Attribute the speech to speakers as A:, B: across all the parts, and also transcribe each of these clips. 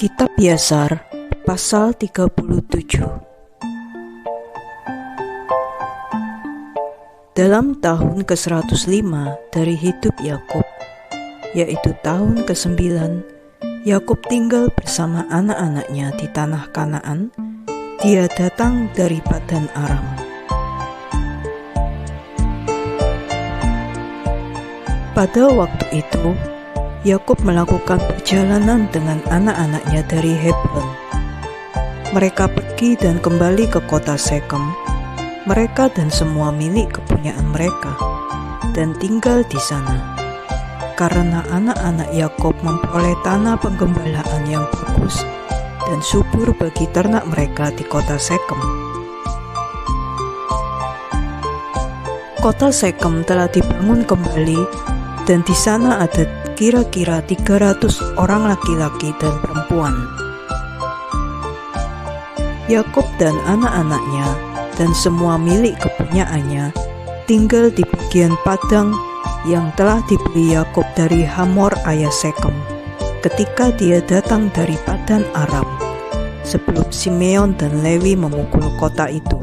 A: Kitab Yasar pasal 37. Dalam tahun ke-105 dari hidup Yakub, yaitu tahun ke-9, Yakub tinggal bersama anak-anaknya di tanah Kanaan. Dia datang dari Padan Aram. Pada waktu itu, Yakub melakukan perjalanan dengan anak-anaknya dari Hebron. Mereka pergi dan kembali ke kota Sekem, mereka dan semua milik kepunyaan mereka, dan tinggal di sana. Karena anak-anak Yakub memperoleh tanah penggembalaan yang bagus dan subur bagi ternak mereka di kota Sekem. Kota Sekem telah dibangun kembali, dan di sana ada kira-kira 300 orang laki-laki dan perempuan. Yakub dan anak-anaknya dan semua milik kepunyaannya tinggal di bagian padang yang telah dibeli Yakub dari Hamor ayah Sekem ketika dia datang dari Padan Aram, sebelum Simeon dan Lewi memukul kota itu.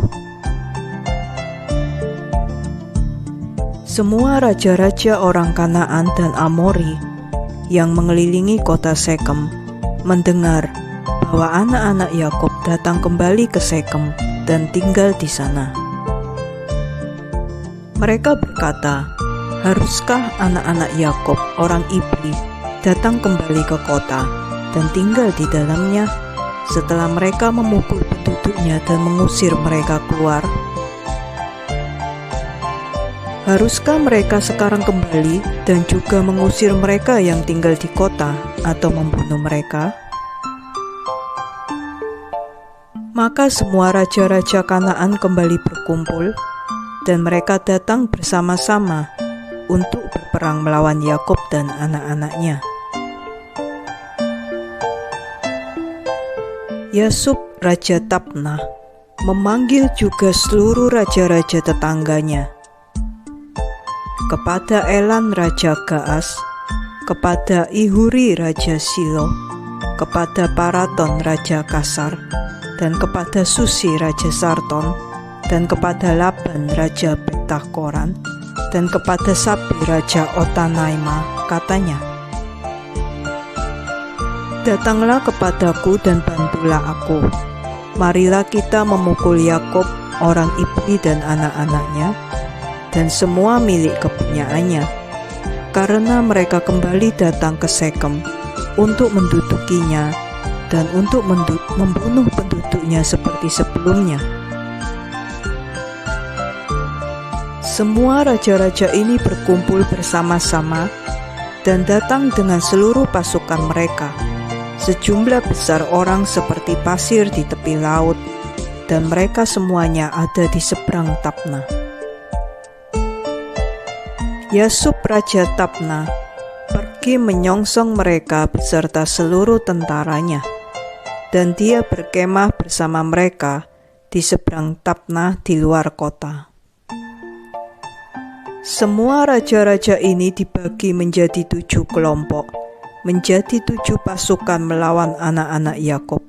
A: Semua raja-raja orang Kanaan dan Amori yang mengelilingi kota Sekem mendengar bahwa anak-anak Yakub datang kembali ke Sekem dan tinggal di sana. Mereka berkata, "Haruskah anak-anak Yakub orang Ibri datang kembali ke kota dan tinggal di dalamnya setelah mereka memukul penduduknya dan mengusir mereka keluar? Haruskah mereka sekarang kembali dan juga mengusir mereka yang tinggal di kota atau membunuh mereka?" Maka semua raja-raja Kanaan kembali berkumpul, dan mereka datang bersama-sama untuk berperang melawan Yakub dan anak-anaknya. Yasub raja Tabnah memanggil juga seluruh raja-raja tetangganya, kepada Elan raja Gaas, kepada Ihuri raja Silo, kepada Paraton raja Kasar, dan kepada Susi raja Sarton, dan kepada Laban raja Betahkoran, dan kepada Sabi raja Otanaima, katanya, "Datanglah kepadaku dan bantulah aku. Marilah kita memukul Yakub orang Ibri dan anak-anaknya, dan semua milik kepunyaannya, karena mereka kembali datang ke Sekem untuk mendudukinya dan untuk membunuh penduduknya seperti sebelumnya." Semua raja-raja ini berkumpul bersama-sama dan datang dengan seluruh pasukan mereka, sejumlah besar orang seperti pasir di tepi laut, dan mereka semuanya ada di seberang Tabnah. Yasub raja Tabnah pergi menyongsong mereka beserta seluruh tentaranya, dan dia berkemah bersama mereka di seberang Tabnah di luar kota. Semua raja-raja ini dibagi menjadi 7 kelompok, menjadi 7 pasukan melawan anak-anak Yakub.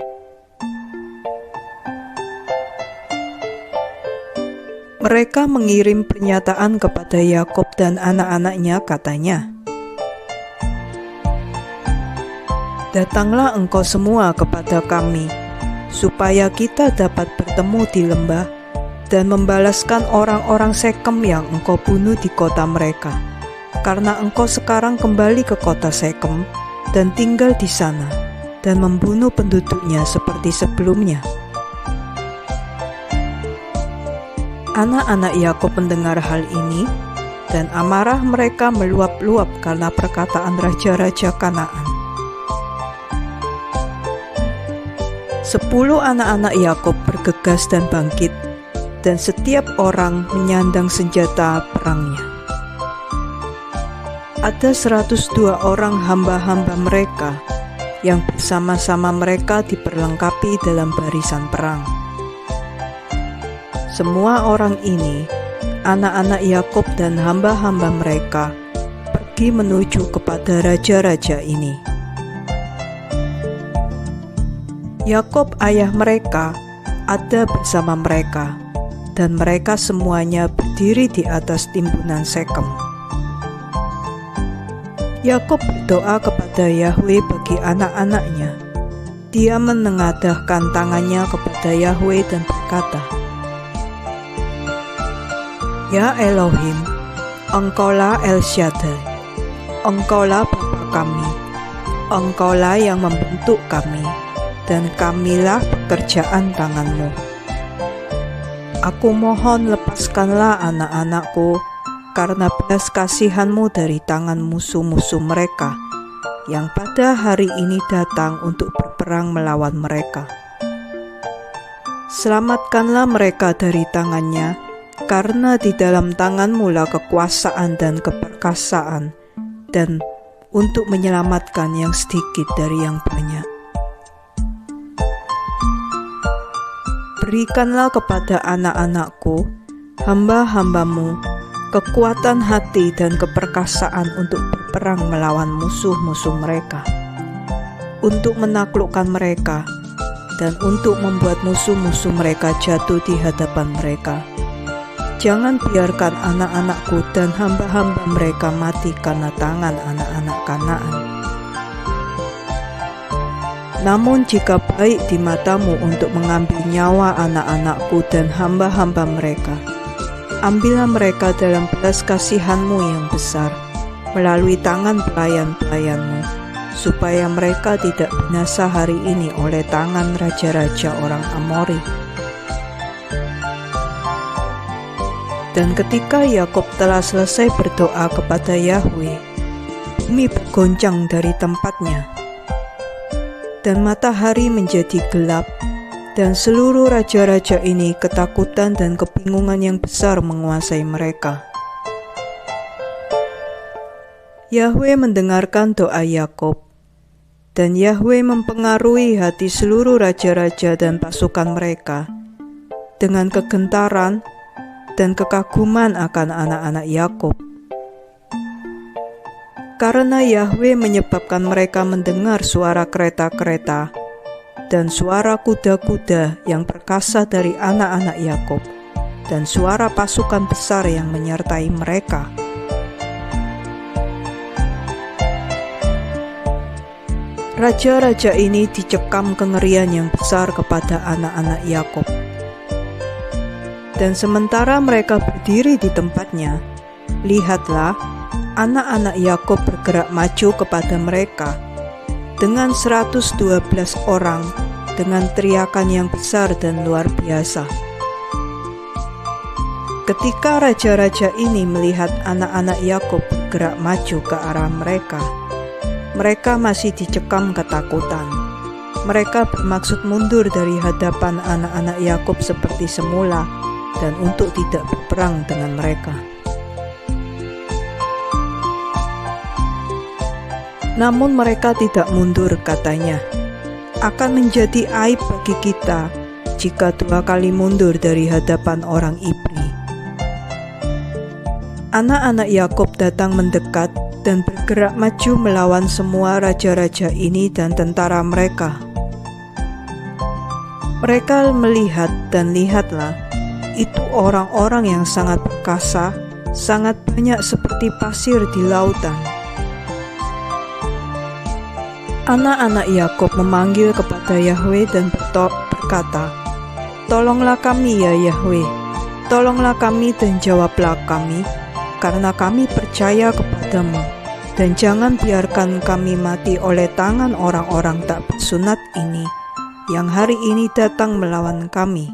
A: Mereka mengirim pernyataan kepada Yakub dan anak-anaknya, katanya, "Datanglah engkau semua kepada kami, supaya kita dapat bertemu di lembah dan membalaskan orang-orang Sekem yang engkau bunuh di kota mereka, karena engkau sekarang kembali ke kota Sekem dan tinggal di sana, dan membunuh penduduknya seperti sebelumnya." Anak-anak Yakub mendengar hal ini, dan amarah mereka meluap-luap karena perkataan raja-raja Kanaan. 10 anak-anak Yakub bergegas dan bangkit, dan setiap orang menyandang senjata perangnya. Ada 102 orang hamba-hamba mereka yang bersama-sama mereka diperlengkapi dalam barisan perang. Semua orang ini, anak-anak Yakub dan hamba-hamba mereka, pergi menuju kepada raja-raja ini. Yakub ayah mereka ada bersama mereka, dan mereka semuanya berdiri di atas timbunan Sekem. Yakub berdoa kepada Yahwe bagi anak-anaknya. Dia menengadahkan tangannya kepada Yahwe dan berkata, "Ya Elohim, Engkaulah El Shaddai, Engkaulah Bapa kami, Engkaulah yang membentuk kami, dan kamilah pekerjaan tangan-Mu. Aku mohon lepaskanlah anak-anakku karena belas kasihan-Mu dari tangan musuh-musuh mereka, yang pada hari ini datang untuk berperang melawan mereka. Selamatkanlah mereka dari tangannya, karena di dalam tangan-Mu lah kekuasaan dan keperkasaan, dan untuk menyelamatkan yang sedikit dari yang banyak. Berikanlah kepada anak-anakku, hamba-hamba-Mu, kekuatan hati dan keperkasaan untuk berperang melawan musuh-musuh mereka, untuk menaklukkan mereka, dan untuk membuat musuh-musuh mereka jatuh di hadapan mereka. Jangan biarkan anak-anakku dan hamba-hamba mereka mati karena tangan anak-anak Kanaan. Namun jika baik di mata-Mu untuk mengambil nyawa anak-anakku dan hamba-hamba mereka, ambillah mereka dalam belas kasihan-Mu yang besar, melalui tangan pelayan-pelayan-Mu, supaya mereka tidak binasa hari ini oleh tangan raja-raja orang Amori." Dan ketika Yakub telah selesai berdoa kepada Yahwe, bumi bergoncang dari tempatnya, dan matahari menjadi gelap, dan seluruh raja-raja ini ketakutan dan kebingungan yang besar menguasai mereka. Yahwe mendengarkan doa Yakub, dan Yahwe mempengaruhi hati seluruh raja-raja dan pasukan mereka dengan kegentaran dan kekaguman akan anak-anak Yakub. Karena Yahwe menyebabkan mereka mendengar suara kereta-kereta dan suara kuda-kuda yang perkasa dari anak-anak Yakub, dan suara pasukan besar yang menyertai mereka. Raja-raja ini dicekam kengerian yang besar kepada anak-anak Yakub. Dan sementara mereka berdiri di tempatnya, lihatlah, anak-anak Yakub bergerak maju kepada mereka dengan 112 orang dengan teriakan yang besar dan luar biasa. Ketika raja-raja ini melihat anak-anak Yakub bergerak maju ke arah mereka, mereka masih dicekam ketakutan. Mereka bermaksud mundur dari hadapan anak-anak Yakub seperti semula, dan untuk tidak berperang dengan mereka. Namun mereka tidak mundur, katanya. Akan menjadi aib bagi kita jika 2 kali mundur dari hadapan orang Ibri. Anak-anak Yakub datang mendekat dan bergerak maju melawan semua raja-raja ini dan tentara mereka. Mereka melihat, dan lihatlah, itu orang-orang yang sangat perkasa, sangat banyak seperti pasir di lautan. Anak-anak Yakub memanggil kepada Yahwe dan berkata, "Tolonglah kami ya Yahwe, tolonglah kami dan jawablah kami, karena kami percaya kepadamu, dan jangan biarkan kami mati oleh tangan orang-orang tak bersunat ini, yang hari ini datang melawan kami."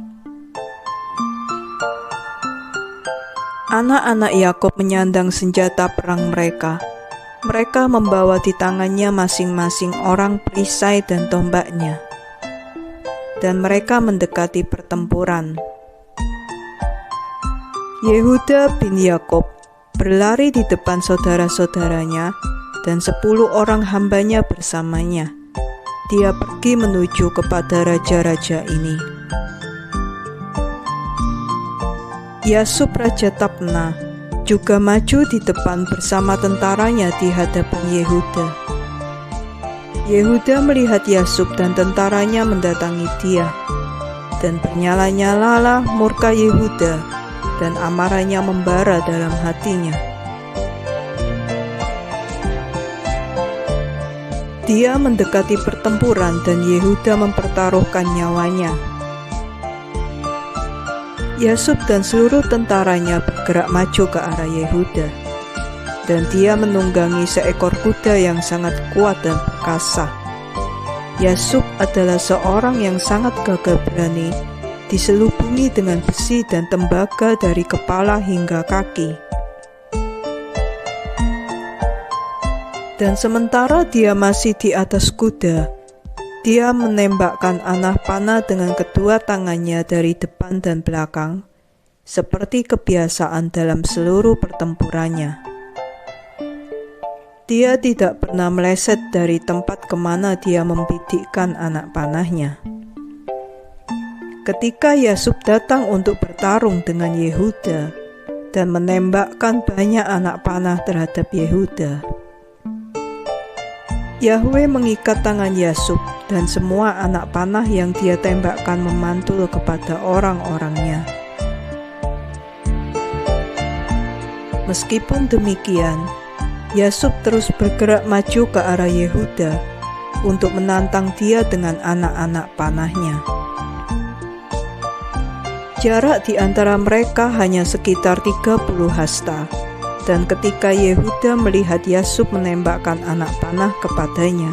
A: Anak-anak Yakub menyandang senjata perang mereka. Mereka membawa di tangannya masing-masing orang perisai dan tombaknya, dan mereka mendekati pertempuran. Yehuda bin Yakub berlari di depan saudara-saudaranya, dan 10 orang hambanya bersamanya. Dia pergi menuju kepada raja-raja ini. Yasub Raja Tabna juga maju di depan bersama tentaranya di hadapan Yehuda. Yehuda melihat Yakub dan tentaranya mendatangi dia, dan bernyala-nyalalah murka Yehuda, dan amarahnya membara dalam hatinya. Dia mendekati pertempuran dan Yehuda mempertaruhkan nyawanya. Yakub dan seluruh tentaranya bergerak maju ke arah Yehuda, dan dia menunggangi seekor kuda yang sangat kuat dan perkasa. Yakub adalah seorang yang sangat gagah berani, diselubungi dengan besi dan tembaga dari kepala hingga kaki. Dan sementara dia masih di atas kuda, dia menembakkan anak panah dengan kedua tangannya dari depan dan belakang, seperti kebiasaan dalam seluruh pertempurannya. Dia tidak pernah meleset dari tempat kemana dia membidikkan anak panahnya. Ketika Yakub datang untuk bertarung dengan Yehuda dan menembakkan banyak anak panah terhadap Yehuda, Yahweh mengikat tangan Yakub dan semua anak panah yang dia tembakkan memantul kepada orang-orangnya. Meskipun demikian, Yakub terus bergerak maju ke arah Yehuda untuk menantang dia dengan anak-anak panahnya. Jarak di antara mereka hanya sekitar 30 hasta. Dan ketika Yehuda melihat Yakub menembakkan anak panah kepadanya,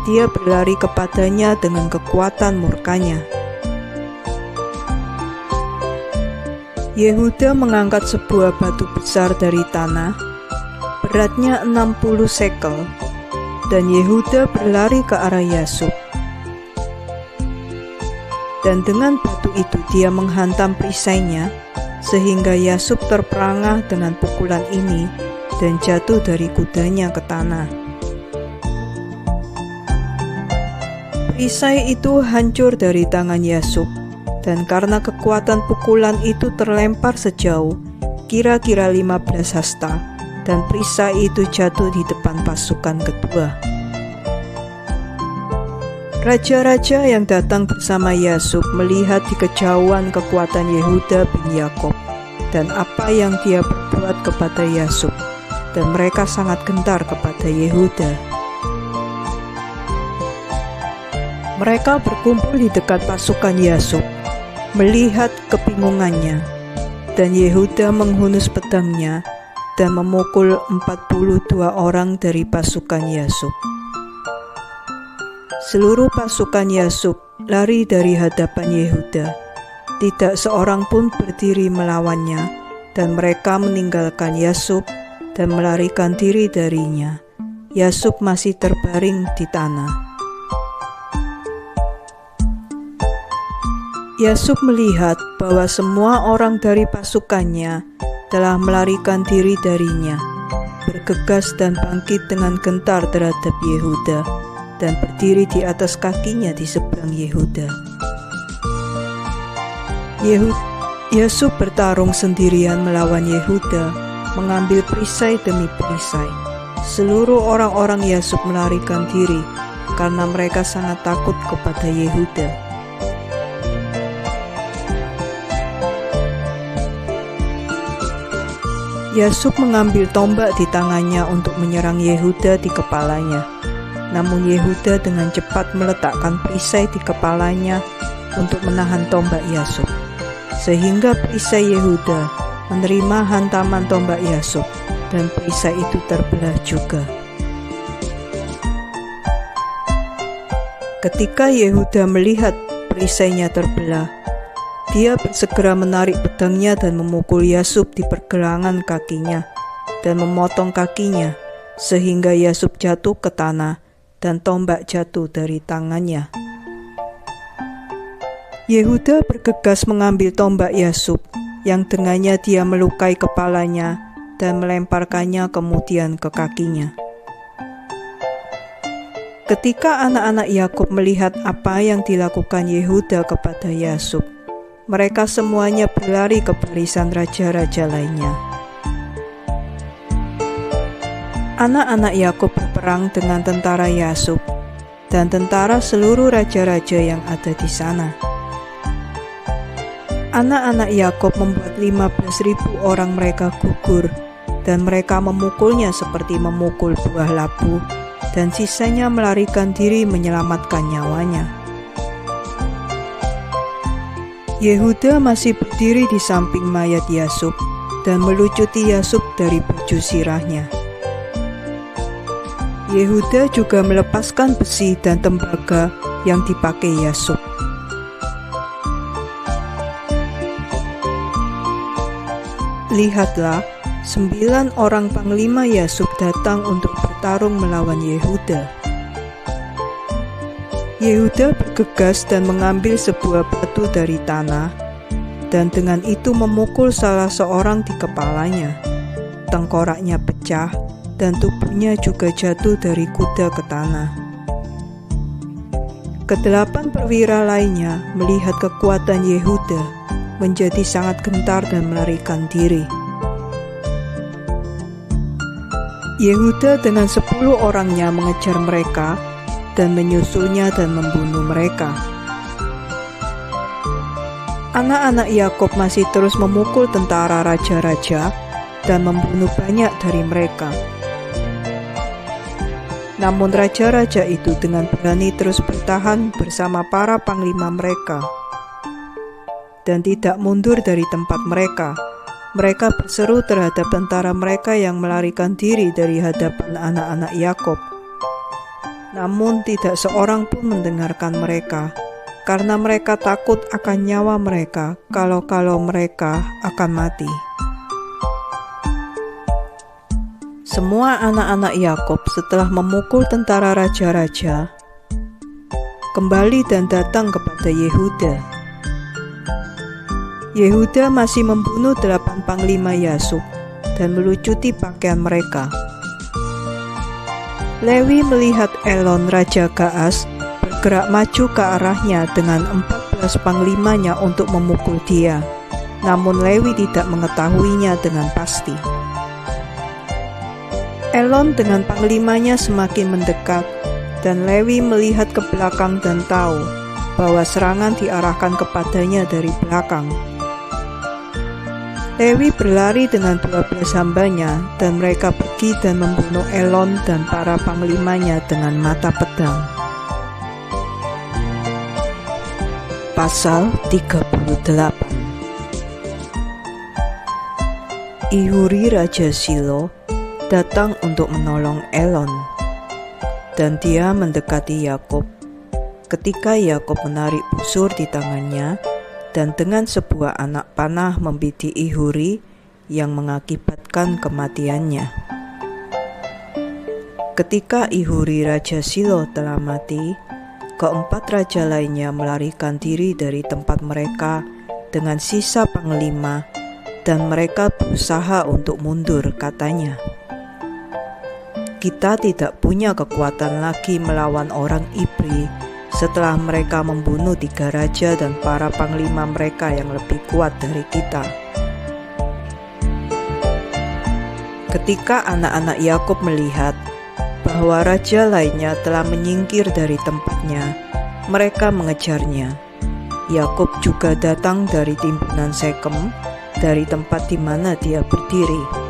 A: dia berlari kepadanya dengan kekuatan murkanya. Yehuda mengangkat sebuah batu besar dari tanah, beratnya 60 sekel, dan Yehuda berlari ke arah Yakub. Dan dengan batu itu dia menghantam perisainya, sehingga Yakub terperangah dengan pukulan ini dan jatuh dari kudanya ke tanah. Perisai itu hancur dari tangan Yakub, dan karena kekuatan pukulan itu terlempar sejauh kira-kira 15 hasta, dan perisai itu jatuh di depan pasukan kedua. Raja-raja yang datang bersama Yakub melihat di kejauhan kekuatan Yehuda bin Yakub dan apa yang dia berbuat kepada Yakub, dan mereka sangat gentar kepada Yehuda. Mereka berkumpul di dekat pasukan Yakub, melihat kebingungannya, dan Yehuda menghunus pedangnya dan memukul 42 orang dari pasukan Yakub. Seluruh pasukan Yakub lari dari hadapan Yehuda. Tidak seorang pun berdiri melawannya, dan mereka meninggalkan Yakub dan melarikan diri darinya. Yakub masih terbaring di tanah. Yakub melihat bahwa semua orang dari pasukannya telah melarikan diri darinya, bergegas dan bangkit dengan gentar terhadap Yehuda, dan berdiri di atas kakinya di seberang Yehuda. Yakub bertarung sendirian melawan Yehuda, mengambil perisai demi perisai. Seluruh orang-orang Yakub melarikan diri karena mereka sangat takut kepada Yehuda. Yakub mengambil tombak di tangannya untuk menyerang Yehuda di kepalanya. Namun Yehuda dengan cepat meletakkan perisai di kepalanya untuk menahan tombak Yakub, sehingga perisai Yehuda menerima hantaman tombak Yakub, dan perisai itu terbelah juga. Ketika Yehuda melihat perisainya terbelah, dia bersegera menarik pedangnya dan memukul Yakub di pergelangan kakinya dan memotong kakinya, sehingga Yakub jatuh ke tanah dan tombak jatuh dari tangannya. Yehuda bergegas mengambil tombak Yakub, yang dengannya dia melukai kepalanya dan melemparkannya kemudian ke kakinya. Ketika anak-anak Yakub melihat apa yang dilakukan Yehuda kepada Yakub, mereka semuanya berlari ke barisan raja-raja lainnya. Anak-anak Yakub berperang dengan tentara Yakub, dan tentara seluruh raja-raja yang ada di sana. Anak-anak Yakub membuat 15.000 orang mereka gugur, dan mereka memukulnya seperti memukul buah labu, dan sisanya melarikan diri menyelamatkan nyawanya. Yehuda masih berdiri di samping mayat Yasub dan melucuti Yasub dari baju sirahnya. Yehuda juga melepaskan besi dan tembaga yang dipakai Yasub. Lihatlah, 9 orang panglima Yasub datang untuk bertarung melawan Yehuda. Yehuda bergegas dan mengambil sebuah batu dari tanah, dan dengan itu memukul salah seorang di kepalanya. Tengkoraknya pecah, dan tubuhnya juga jatuh dari kuda ke tanah. Kedelapan perwira lainnya melihat kekuatan Yehuda, menjadi sangat gentar dan melarikan diri. Yehuda dengan 10 orangnya mengejar mereka dan menyusulnya dan membunuh mereka. Anak-anak Yakub masih terus memukul tentara raja-raja dan membunuh banyak dari mereka. Namun raja-raja itu dengan berani terus bertahan bersama para panglima mereka dan tidak mundur dari tempat mereka. Mereka berseru terhadap tentara mereka yang melarikan diri dari hadapan anak-anak Yakub. Namun tidak seorang pun mendengarkan mereka, karena mereka takut akan nyawa mereka kalau mereka akan mati. Semua anak-anak Yakub setelah memukul tentara raja-raja, kembali dan datang kepada Yehuda. Yehuda masih membunuh 8 panglima Yasub dan melucuti pakaian mereka. Lewi melihat Elon Raja Gaas bergerak maju ke arahnya dengan 14 panglimanya untuk memukul dia, namun Lewi tidak mengetahuinya dengan pasti. Elon dengan panglimanya semakin mendekat, dan Lewi melihat ke belakang dan tahu bahwa serangan diarahkan kepadanya dari belakang. Lewi berlari dengan 12 hambanya, dan mereka pergi dan membunuh Elon dan para panglimanya dengan mata pedang. Pasal 38. Ihuri Raja Silo datang untuk menolong Elon, dan dia mendekati Yakub. Ketika Yakub menarik busur di tangannya, dan dengan sebuah anak panah membidik Ihuri yang mengakibatkan kematiannya. Ketika Ihuri Raja Silo telah mati, keempat raja lainnya melarikan diri dari tempat mereka dengan sisa panglima, dan mereka berusaha untuk mundur, katanya. Kita tidak punya kekuatan lagi melawan orang Ibri setelah mereka membunuh 3 raja dan para panglima mereka yang lebih kuat dari kita. Ketika anak-anak Yakub melihat bahwa raja lainnya telah menyingkir dari tempatnya, mereka mengejarnya. Yakub juga datang dari timbunan Sekem, dari tempat di mana dia berdiri.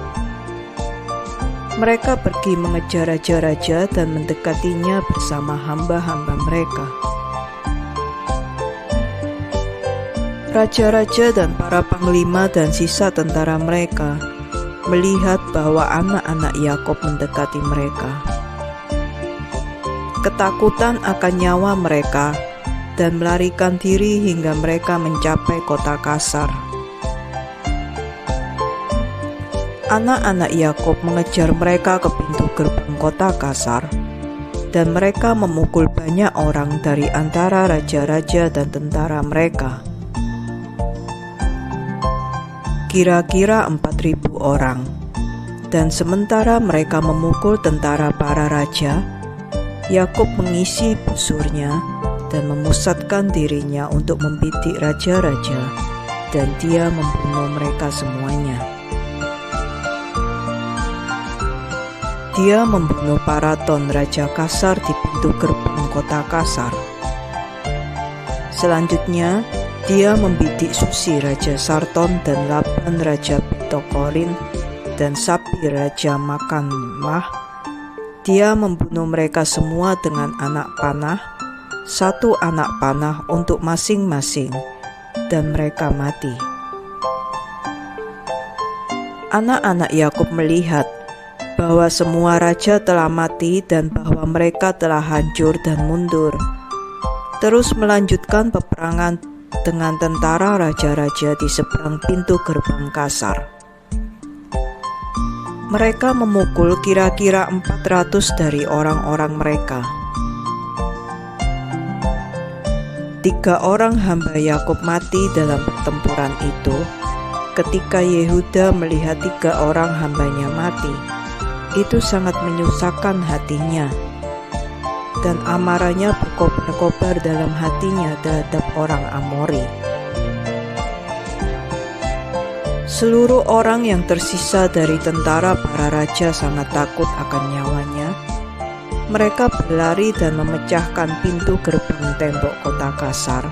A: Mereka pergi mengejar raja-raja dan mendekatinya bersama hamba-hamba mereka. Raja-raja dan para panglima dan sisa tentara mereka melihat bahwa anak-anak Yakub mendekati mereka. Ketakutan akan nyawa mereka dan melarikan diri hingga mereka mencapai kota Kasar. Anak-anak Yakub mengejar mereka ke pintu gerbang kota Kasar, dan mereka memukul banyak orang dari antara raja-raja dan tentara mereka. Kira-kira 4.000 orang. Dan sementara mereka memukul tentara para raja, Yakub mengisi busurnya dan memusatkan dirinya untuk membidik raja-raja, dan dia membunuh mereka semuanya. Dia membunuh Paraton raja Kasar di pintu gerbang kota Kasar. Selanjutnya, dia membidik Susi raja Sarton dan Laban raja Betokorin dan Sapi raja Makanmah. Dia membunuh mereka semua dengan anak panah, satu anak panah untuk masing-masing, dan mereka mati. Anak-anak Yakub melihat bahwa semua raja telah mati dan bahwa mereka telah hancur dan mundur, terus melanjutkan peperangan dengan tentara raja-raja di seberang pintu gerbang Kasar. Mereka memukul kira-kira 400 dari orang-orang mereka. 3 orang hamba Yakub mati dalam pertempuran itu. Ketika Yehuda melihat 3 orang hambanya mati, itu sangat menyusahkan hatinya, dan amarahnya berkobar-kobar dalam hatinya terhadap orang Amori. Seluruh orang yang tersisa dari tentara para raja sangat takut akan nyawanya. Mereka berlari dan memecahkan pintu gerbang tembok kota Kasar,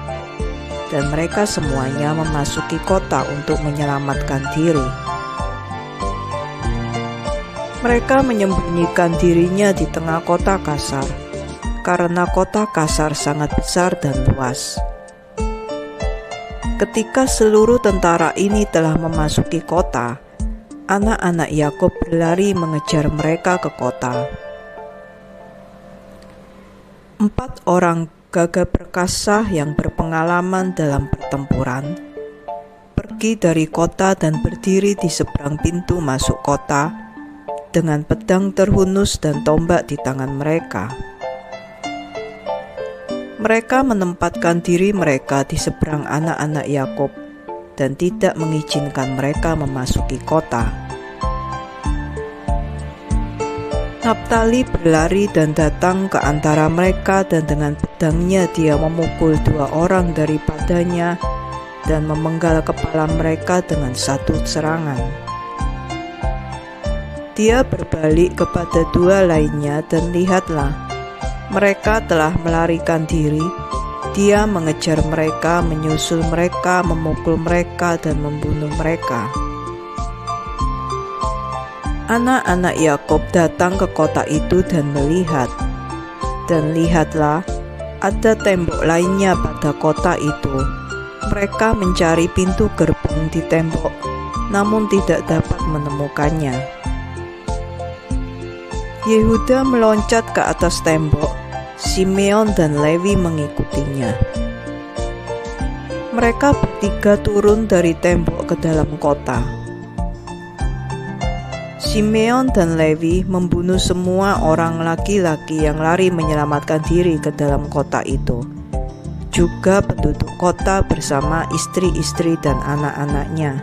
A: dan mereka semuanya memasuki kota untuk menyelamatkan diri. Mereka menyembunyikan dirinya di tengah kota Kasar, karena kota Kasar sangat besar dan luas. Ketika seluruh tentara ini telah memasuki kota, anak-anak Yakub berlari mengejar mereka ke kota. 4 orang gagah perkasa yang berpengalaman dalam pertempuran pergi dari kota dan berdiri di seberang pintu masuk kota dengan pedang terhunus dan tombak di tangan mereka. Mereka menempatkan diri mereka di seberang anak-anak Yakub dan tidak mengizinkan mereka memasuki kota. Naftali berlari dan datang ke antara mereka, dan dengan pedangnya dia memukul 2 orang daripadanya dan memenggal kepala mereka dengan satu serangan. Dia berbalik kepada 2 lainnya dan lihatlah, mereka telah melarikan diri. Dia mengejar mereka, menyusul mereka, memukul mereka, dan membunuh mereka. Anak-anak Yakub datang ke kota itu dan melihat, dan lihatlah, ada tembok lainnya pada kota itu. Mereka mencari pintu gerbang di tembok, namun tidak dapat menemukannya. Yehuda meloncat ke atas tembok, Simeon dan Lewi mengikutinya. Mereka bertiga turun dari tembok ke dalam kota. Simeon dan Lewi membunuh semua orang laki-laki yang lari menyelamatkan diri ke dalam kota itu, juga penduduk kota bersama istri-istri dan anak-anaknya.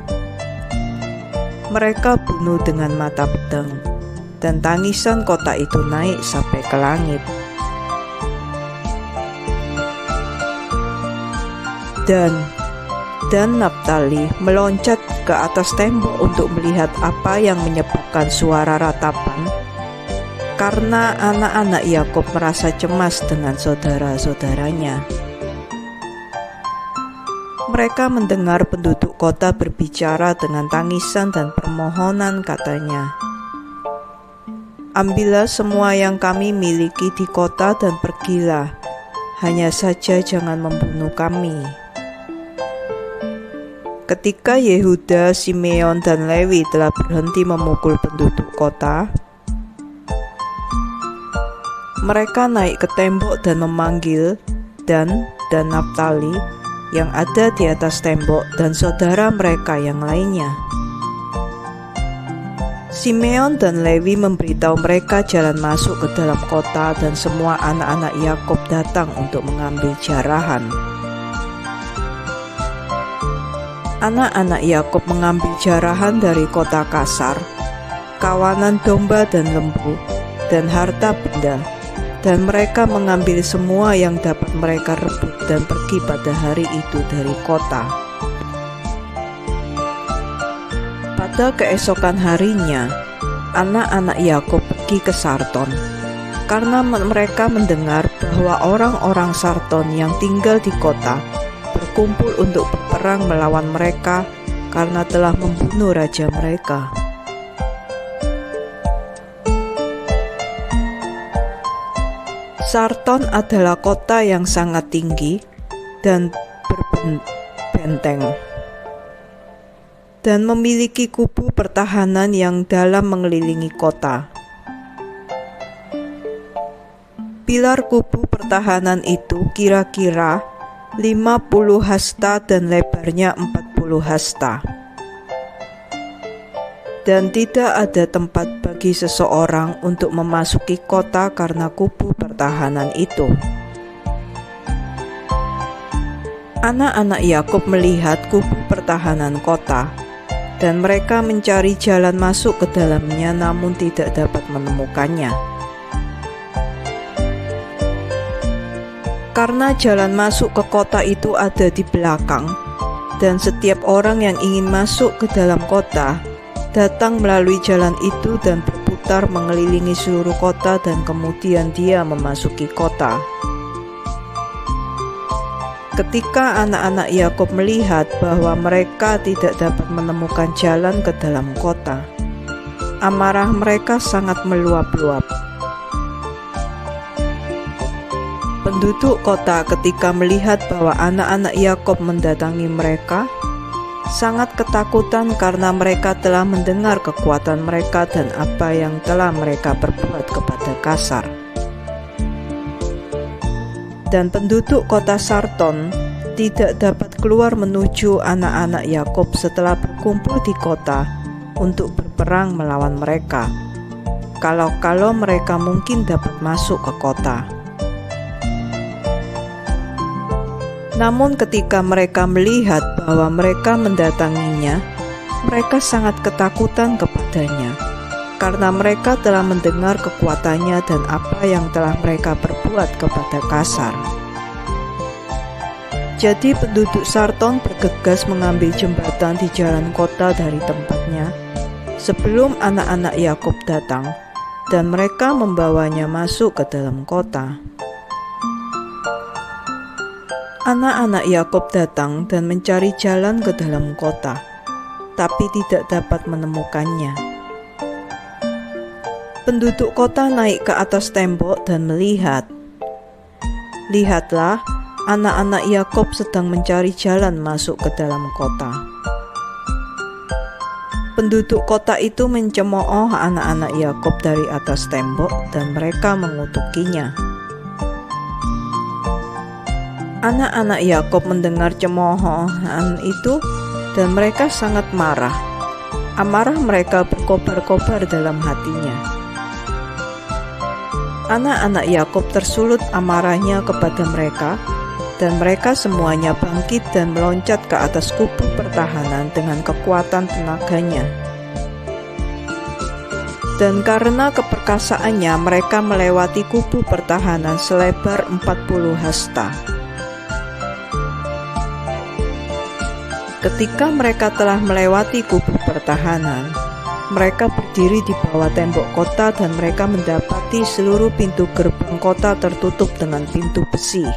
A: Mereka bunuh dengan mata pedang, dan tangisan kota itu naik sampai ke langit. Dan Naftali meloncat ke atas tembok untuk melihat apa yang menyebabkan suara ratapan, karena anak-anak Yakub merasa cemas dengan saudara-saudaranya. Mereka mendengar penduduk kota berbicara dengan tangisan dan permohonan, katanya, "Ambillah semua yang kami miliki di kota dan pergilah, hanya saja jangan membunuh kami." Ketika Yehuda, Simeon, dan Lewi telah berhenti memukul penduduk kota, mereka naik ke tembok dan memanggil Dan dan Naftali yang ada di atas tembok dan saudara mereka yang lainnya. Simeon dan Lewi memberitahu mereka jalan masuk ke dalam kota, dan semua anak-anak Yakub datang untuk mengambil jarahan. Anak-anak Yakub mengambil jarahan dari kota Kasar, kawanan domba dan lembu, dan harta benda, dan mereka mengambil semua yang dapat mereka rebut dan pergi pada hari itu dari kota. Pada keesokan harinya, anak-anak Yakub pergi ke Sarton, karena mereka mendengar bahwa orang-orang Sarton yang tinggal di kota berkumpul untuk berperang melawan mereka karena telah membunuh raja mereka. Sarton adalah kota yang sangat tinggi dan berbenteng, dan memiliki kubu pertahanan yang dalam mengelilingi kota. Pilar kubu pertahanan itu kira-kira 50 hasta dan lebarnya 40 hasta. Dan tidak ada tempat bagi seseorang untuk memasuki kota karena kubu pertahanan itu. Anak-anak Yakub melihat kubu pertahanan kota, dan mereka mencari jalan masuk ke dalamnya namun tidak dapat menemukannya. Karena jalan masuk ke kota itu ada di belakang, dan setiap orang yang ingin masuk ke dalam kota datang melalui jalan itu dan berputar mengelilingi seluruh kota, dan kemudian dia memasuki kota. Ketika anak-anak Yakub melihat bahwa mereka tidak dapat menemukan jalan ke dalam kota, amarah mereka sangat meluap-luap. Penduduk kota ketika melihat bahwa anak-anak Yakub mendatangi mereka, sangat ketakutan karena mereka telah mendengar kekuatan mereka dan apa yang telah mereka perbuat kepada Kasar. Dan penduduk kota Sarton tidak dapat keluar menuju anak-anak Yakub setelah berkumpul di kota untuk berperang melawan mereka, kalau mereka mungkin dapat masuk ke kota. Namun ketika mereka melihat bahwa mereka mendatanginya, mereka sangat ketakutan kepadanya, karena mereka telah mendengar kekuatannya dan apa yang telah mereka perbuat kepada Kasar. Jadi penduduk Sarton bergegas mengambil jembatan di jalan kota dari tempatnya sebelum anak-anak Yakub datang, dan mereka membawanya masuk ke dalam kota. Anak-anak Yakub datang dan mencari jalan ke dalam kota, tapi tidak dapat menemukannya. Penduduk kota naik ke atas tembok dan melihat. Lihatlah, anak-anak Yakub sedang mencari jalan masuk ke dalam kota. Penduduk kota itu mencemooh anak-anak Yakub dari atas tembok dan mereka mengutukinya. Anak-anak Yakub mendengar cemoohan itu dan mereka sangat marah. Amarah mereka berkobar-kobar dalam hatinya. Anak-anak Yakub tersulut amarahnya kepada mereka, dan mereka semuanya bangkit dan meloncat ke atas kubu pertahanan dengan kekuatan tenaganya. Dan karena keperkasaannya mereka melewati kubu pertahanan selebar 40 hasta. Ketika mereka telah melewati kubu pertahanan, mereka berdiri di bawah tembok kota dan mereka mendapati seluruh pintu gerbang kota tertutup dengan pintu besi.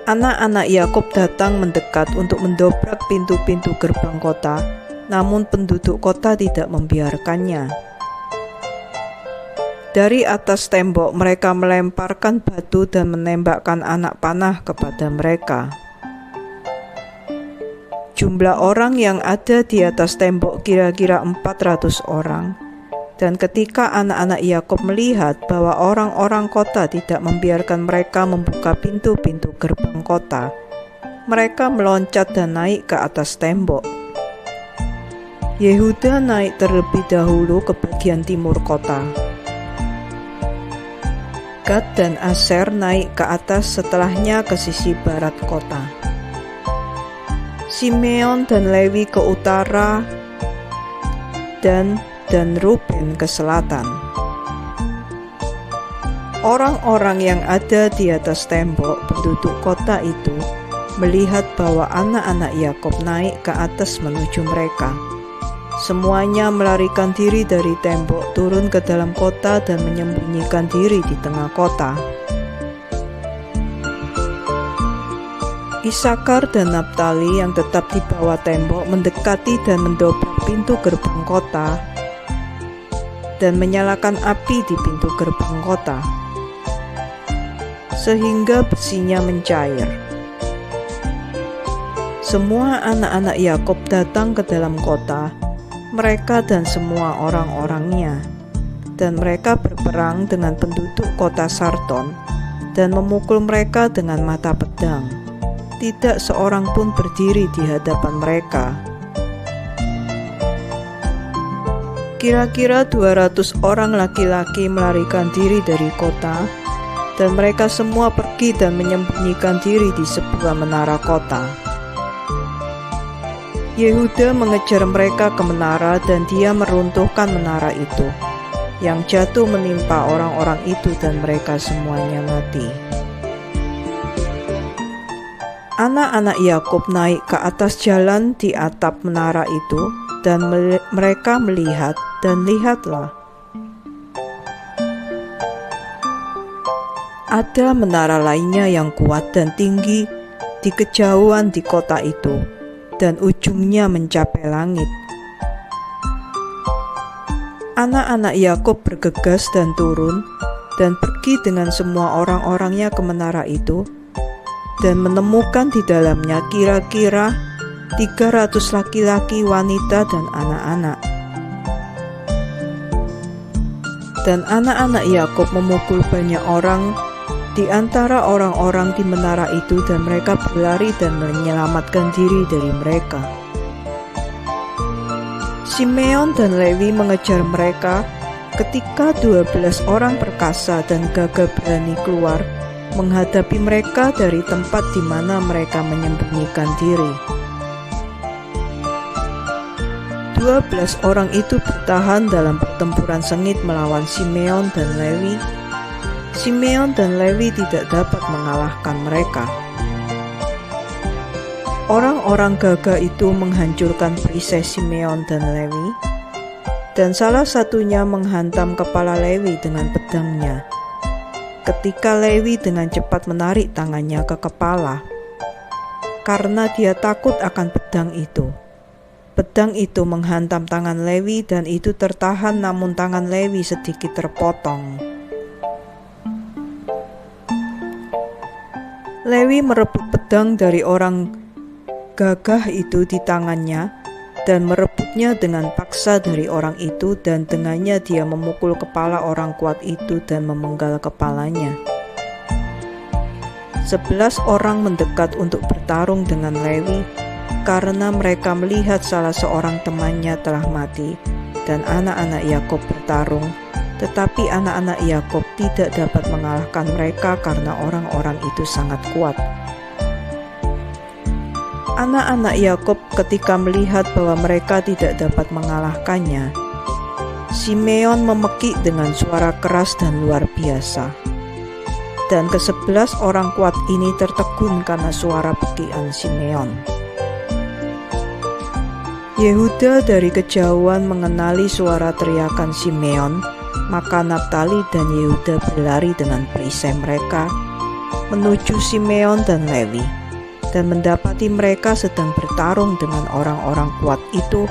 A: Anak-anak Yakub datang mendekat untuk mendobrak pintu-pintu gerbang kota, namun penduduk kota tidak membiarkannya. Dari atas tembok mereka melemparkan batu dan menembakkan anak panah kepada mereka. Jumlah orang yang ada di atas tembok kira-kira 400 orang. Dan ketika anak-anak Yakub melihat bahwa orang-orang kota tidak membiarkan mereka membuka pintu-pintu gerbang kota, mereka meloncat dan naik ke atas tembok. Yehuda naik terlebih dahulu ke bagian timur kota. Gad dan Aser naik ke atas setelahnya ke sisi barat kota. Simeon dan Lewi ke utara, dan Ruben ke selatan. Orang-orang yang ada di atas tembok penduduk kota itu melihat bahwa anak-anak Yakub naik ke atas menuju mereka. Semuanya melarikan diri dari tembok, turun ke dalam kota dan menyembunyikan diri di tengah kota. Isakar dan Naptali yang tetap di bawah tembok mendekati dan mendobrak pintu gerbang kota dan menyalakan api di pintu gerbang kota, sehingga besinya mencair. Semua anak-anak Yakub datang ke dalam kota, mereka dan semua orang-orangnya, dan mereka berperang dengan penduduk kota Sarton dan memukul mereka dengan mata pedang. Tidak seorang pun berdiri di hadapan mereka. Kira-kira 200 orang laki-laki melarikan diri dari kota, dan mereka semua pergi dan menyembunyikan diri di sebuah menara kota. Yehuda mengejar mereka ke menara dan dia meruntuhkan menara itu, yang jatuh menimpa orang-orang itu dan mereka semuanya mati. Anak-anak Yakub naik ke atas jalan di atap menara itu, dan mereka melihat, dan lihatlah, ada menara lainnya yang kuat dan tinggi di kejauhan di kota itu, dan ujungnya mencapai langit. Anak-anak Yakub bergegas dan turun, dan pergi dengan semua orang-orangnya ke menara itu, dan menemukan di dalamnya kira-kira 300 laki-laki, wanita, dan anak-anak. Dan anak-anak Yakub memukul banyak orang di antara orang-orang di menara itu, dan mereka berlari dan menyelamatkan diri dari mereka. Simeon dan Lewi mengejar mereka ketika 12 orang perkasa dan gagah berani keluar menghadapi mereka dari tempat di mana mereka menyembunyikan diri. 12 orang itu bertahan dalam pertempuran sengit melawan Simeon dan Lewi. Simeon dan Lewi tidak dapat mengalahkan mereka. Orang-orang gagah itu menghancurkan perisai Simeon dan Lewi, dan salah satunya menghantam kepala Lewi dengan pedangnya. Ketika Lewi dengan cepat menarik tangannya ke kepala, karena dia takut akan pedang itu. Pedang itu menghantam tangan Lewi dan itu tertahan, namun tangan Lewi sedikit terpotong. Lewi merebut pedang dari orang gagah itu di tangannya dan merebutnya dengan paksa dari orang itu, dan dengannya dia memukul kepala orang kuat itu dan memenggal kepalanya. 11 orang mendekat untuk bertarung dengan Lewi, karena mereka melihat salah seorang temannya telah mati, dan anak-anak Yakub bertarung, tetapi anak-anak Yakub tidak dapat mengalahkan mereka karena orang-orang itu sangat kuat. Anak-anak Yakub ketika melihat bahwa mereka tidak dapat mengalahkannya, Simeon memekik dengan suara keras dan luar biasa. Dan ke-11 orang kuat ini tertegun karena suara pekikan Simeon. Yehuda dari kejauhan mengenali suara teriakan Simeon, maka Naptali dan Yehuda berlari dengan perisai mereka menuju Simeon dan Lewi, dan mendapati mereka sedang bertarung dengan orang-orang kuat itu,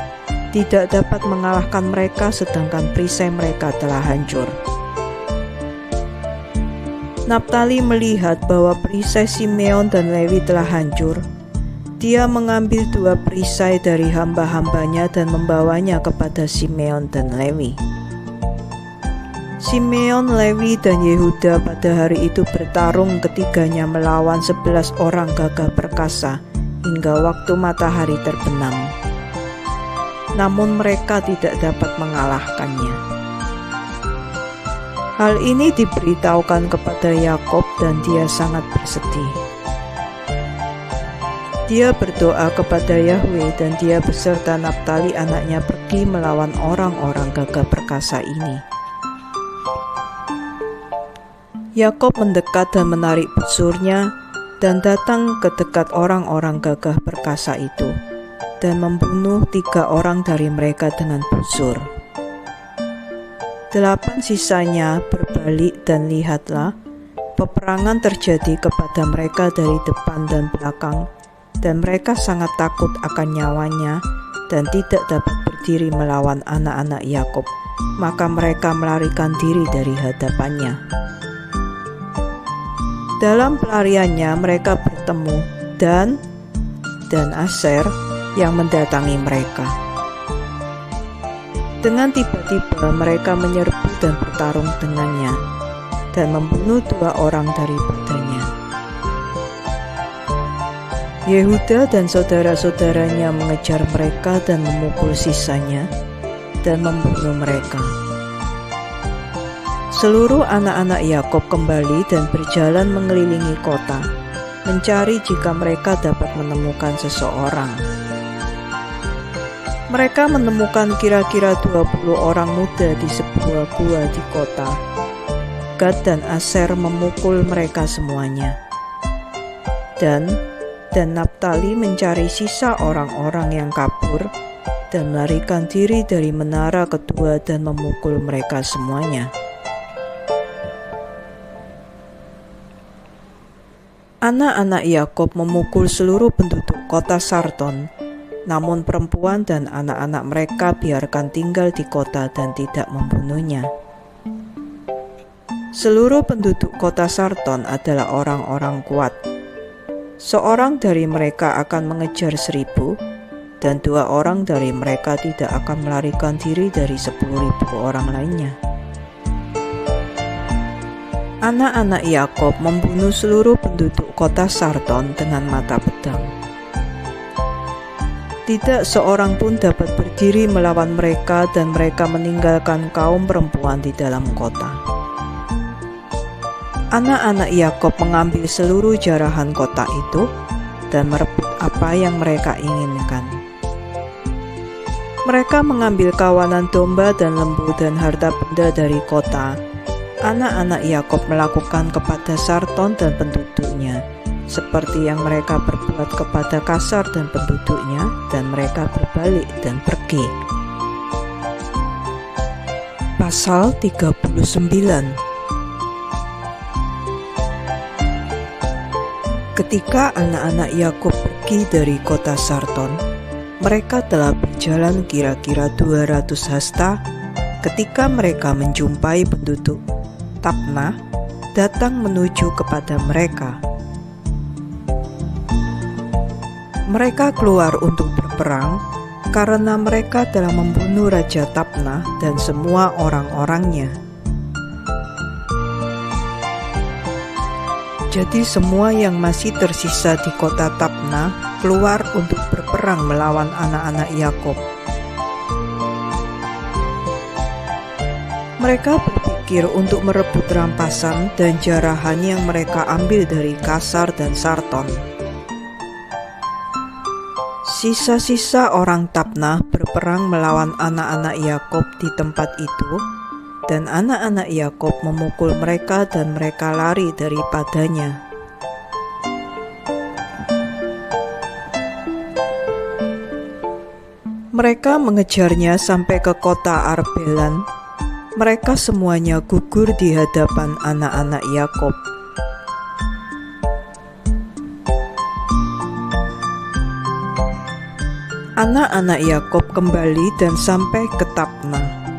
A: tidak dapat mengalahkan mereka sedangkan perisai mereka telah hancur. Naptali melihat bahwa perisai Simeon dan Lewi telah hancur. Dia mengambil 2 perisai dari hamba-hambanya dan membawanya kepada Simeon dan Lewi. Simeon, Lewi, dan Yehuda pada hari itu bertarung ketiganya melawan 11 orang gagah perkasa hingga waktu matahari terbenam. Namun mereka tidak dapat mengalahkannya. Hal ini diberitahukan kepada Yakub dan dia sangat bersedih. Dia berdoa kepada Yahweh dan dia beserta Naptali anaknya pergi melawan orang-orang gagah perkasa ini. Yakub mendekat dan menarik busurnya dan datang ke dekat orang-orang gagah perkasa itu. dan membunuh 3 orang dari mereka dengan busur. 8 sisanya berbalik dan lihatlah, peperangan terjadi kepada mereka dari depan dan belakang, dan mereka sangat takut akan nyawanya dan tidak dapat berdiri melawan anak-anak Yakub. Maka mereka melarikan diri dari hadapannya. Dalam pelariannya mereka bertemu Dan dan Aser yang mendatangi mereka. Dengan tiba-tiba mereka menyerbu dan bertarung dengannya dan membunuh 2 orang daripadanya. Yehuda dan saudara-saudaranya mengejar mereka dan memukul sisanya dan membunuh mereka. Seluruh anak-anak Yakub kembali dan berjalan mengelilingi kota, mencari jika mereka dapat menemukan seseorang. Mereka menemukan kira-kira 20 orang muda di sebuah gua di kota. Gad dan Aser memukul mereka semuanya. Dan Naftali mencari sisa orang-orang yang kabur dan melarikan diri dari menara kedua dan memukul mereka semuanya. Anak-anak Yakub memukul seluruh penduduk kota Sarton, namun perempuan dan anak-anak mereka biarkan tinggal di kota dan tidak membunuhnya. Seluruh penduduk kota Sarton adalah orang-orang kuat. Seorang dari mereka akan mengejar 1000, dan 2 orang dari mereka tidak akan melarikan diri dari 10.000 orang lainnya. Anak-anak Yakub membunuh seluruh penduduk kota Sarton dengan mata pedang. Tidak seorang pun dapat berdiri melawan mereka dan mereka meninggalkan kaum perempuan di dalam kota. Anak-anak Yakub mengambil seluruh jarahan kota itu dan merebut apa yang mereka inginkan. Mereka mengambil kawanan domba dan lembu dan harta benda dari kota. Anak-anak Yakub melakukan kepada Sarton dan penduduknya seperti yang mereka berbuat kepada Kasar dan penduduknya, dan mereka berbalik dan pergi. Pasal 39. Ketika anak-anak Yakub pergi dari kota Sarton, mereka telah berjalan kira-kira 200 hasta ketika mereka menjumpai penduduk Tapnah datang menuju kepada mereka. Mereka keluar untuk berperang karena mereka telah membunuh Raja Tapnah dan semua orang-orangnya. Jadi semua yang masih tersisa di kota Tapnah keluar untuk berperang melawan anak-anak Yakub. Mereka berpikir untuk merebut rampasan dan jarahan yang mereka ambil dari Kasar dan Sarton. Sisa-sisa orang Tapnah berperang melawan anak-anak Yakub di tempat itu, dan anak-anak Yakub memukul mereka dan mereka lari daripadanya. Mereka mengejarnya sampai ke kota Arbelan. Mereka semuanya gugur di hadapan anak-anak Yakub. Anak-anak Yakub kembali dan sampai ke Tapnah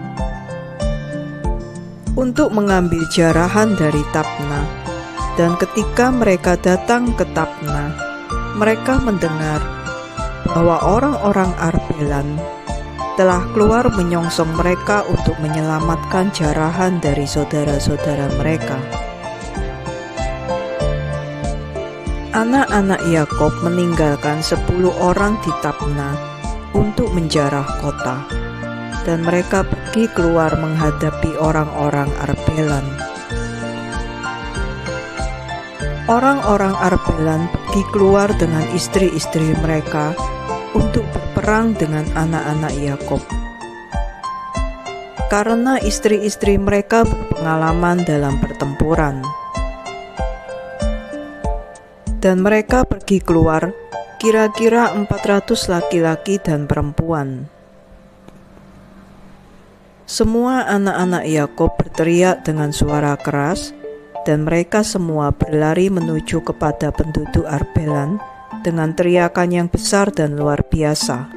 A: untuk mengambil jarahan dari Tapnah. Dan ketika mereka datang ke Tapnah, mereka mendengar bahwa orang-orang Arbelan telah keluar menyongsong mereka untuk menyelamatkan jarahan dari saudara-saudara mereka. Anak-anak Yakub meninggalkan 10 orang di Tapnah untuk menjarah kota, dan mereka pergi keluar menghadapi orang-orang Arbelan. Orang-orang Arbelan pergi keluar dengan istri-istri mereka untuk berperang dengan anak-anak Yakub, karena istri-istri mereka berpengalaman dalam pertempuran. Dan mereka pergi keluar kira-kira 400 laki-laki dan perempuan. Semua anak-anak Yakub berteriak dengan suara keras, dan mereka semua berlari menuju kepada penduduk Arbelan dengan teriakan yang besar dan luar biasa.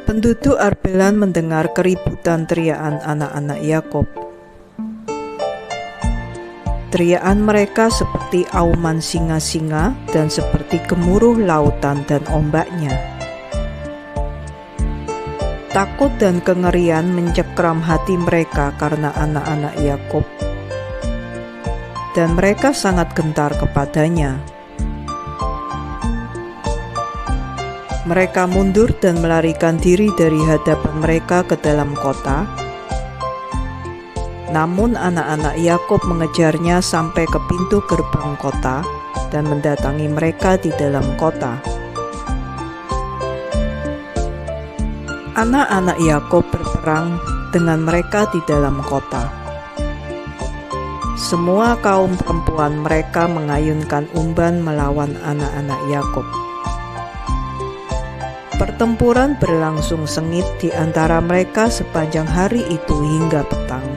A: Penduduk Arbelan mendengar keributan teriakan anak-anak Yakub. Teriakan mereka seperti auman singa-singa dan seperti gemuruh lautan dan ombaknya. Takut dan kengerian mencekram hati mereka karena anak-anak Yakub, dan mereka sangat gentar kepadanya. Mereka mundur dan melarikan diri dari hadapan mereka ke dalam kota. Namun anak-anak Yakub mengejarnya sampai ke pintu gerbang kota dan mendatangi mereka di dalam kota. Anak-anak Yakub berperang dengan mereka di dalam kota. Semua kaum perempuan mereka mengayunkan umban melawan anak-anak Yakub. Pertempuran berlangsung sengit di antara mereka sepanjang hari itu hingga petang.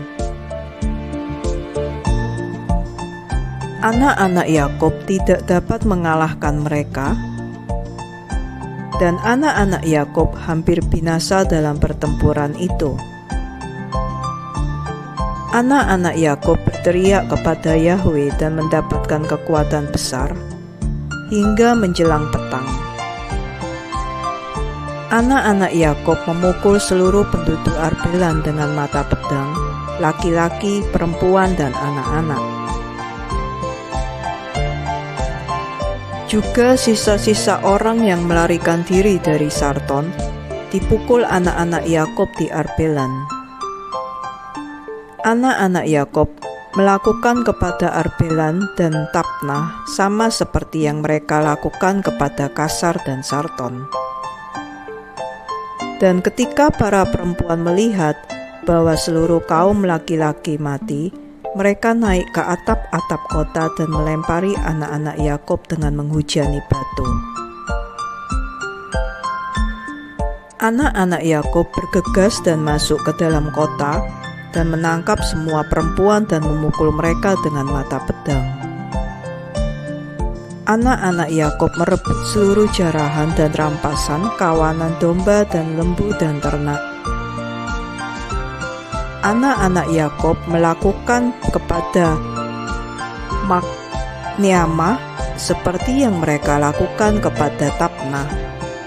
A: Anak-anak Yakub tidak dapat mengalahkan mereka, dan anak-anak Yakub hampir binasa dalam pertempuran itu. Anak-anak Yakub berteriak kepada Yahwe dan mendapatkan kekuatan besar hingga menjelang petang. Anak-anak Yakub memukul seluruh penduduk Arbelan dengan mata pedang, laki-laki, perempuan, dan anak-anak. Juga sisa-sisa orang yang melarikan diri dari Sarton dipukul anak-anak Yakub di Arbelan. Anak-anak Yakub melakukan kepada Arbelan dan Tapnah sama seperti yang mereka lakukan kepada Kasar dan Sarton. Dan ketika para perempuan melihat bahwa seluruh kaum laki-laki mati, mereka naik ke atap-atap kota dan melempari anak-anak Yakub dengan menghujani batu. Anak-anak Yakub bergegas dan masuk ke dalam kota dan menangkap semua perempuan dan memukul mereka dengan mata pedang. Anak-anak Yakub merebut seluruh jarahan dan rampasan, kawanan domba dan lembu dan ternak. Anak-anak Yakub melakukan kepada Makniamah seperti yang mereka lakukan kepada Tapnah,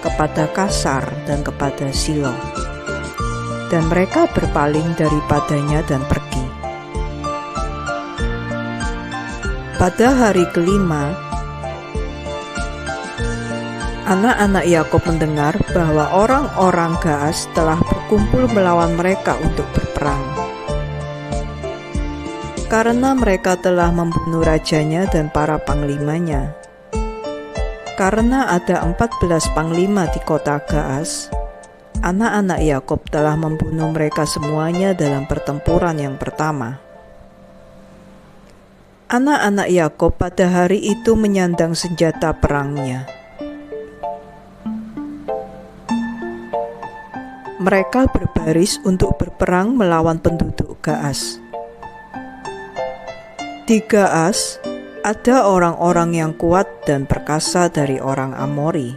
A: kepada Kasar, dan kepada Silo. Dan mereka berpaling daripadanya dan pergi. Pada hari kelima, anak-anak Yakub mendengar bahwa orang-orang Gaas telah berkumpul melawan mereka untuk berperang. Karena mereka telah membunuh rajanya dan para panglimanya. Karena ada 14 panglima di kota Gaas, anak-anak Yakub telah membunuh mereka semuanya dalam pertempuran yang pertama. Anak-anak Yakub pada hari itu menyandang senjata perangnya. Mereka berbaris untuk berperang melawan penduduk Gaas. Di Gaas ada orang-orang yang kuat dan perkasa dari orang Amori.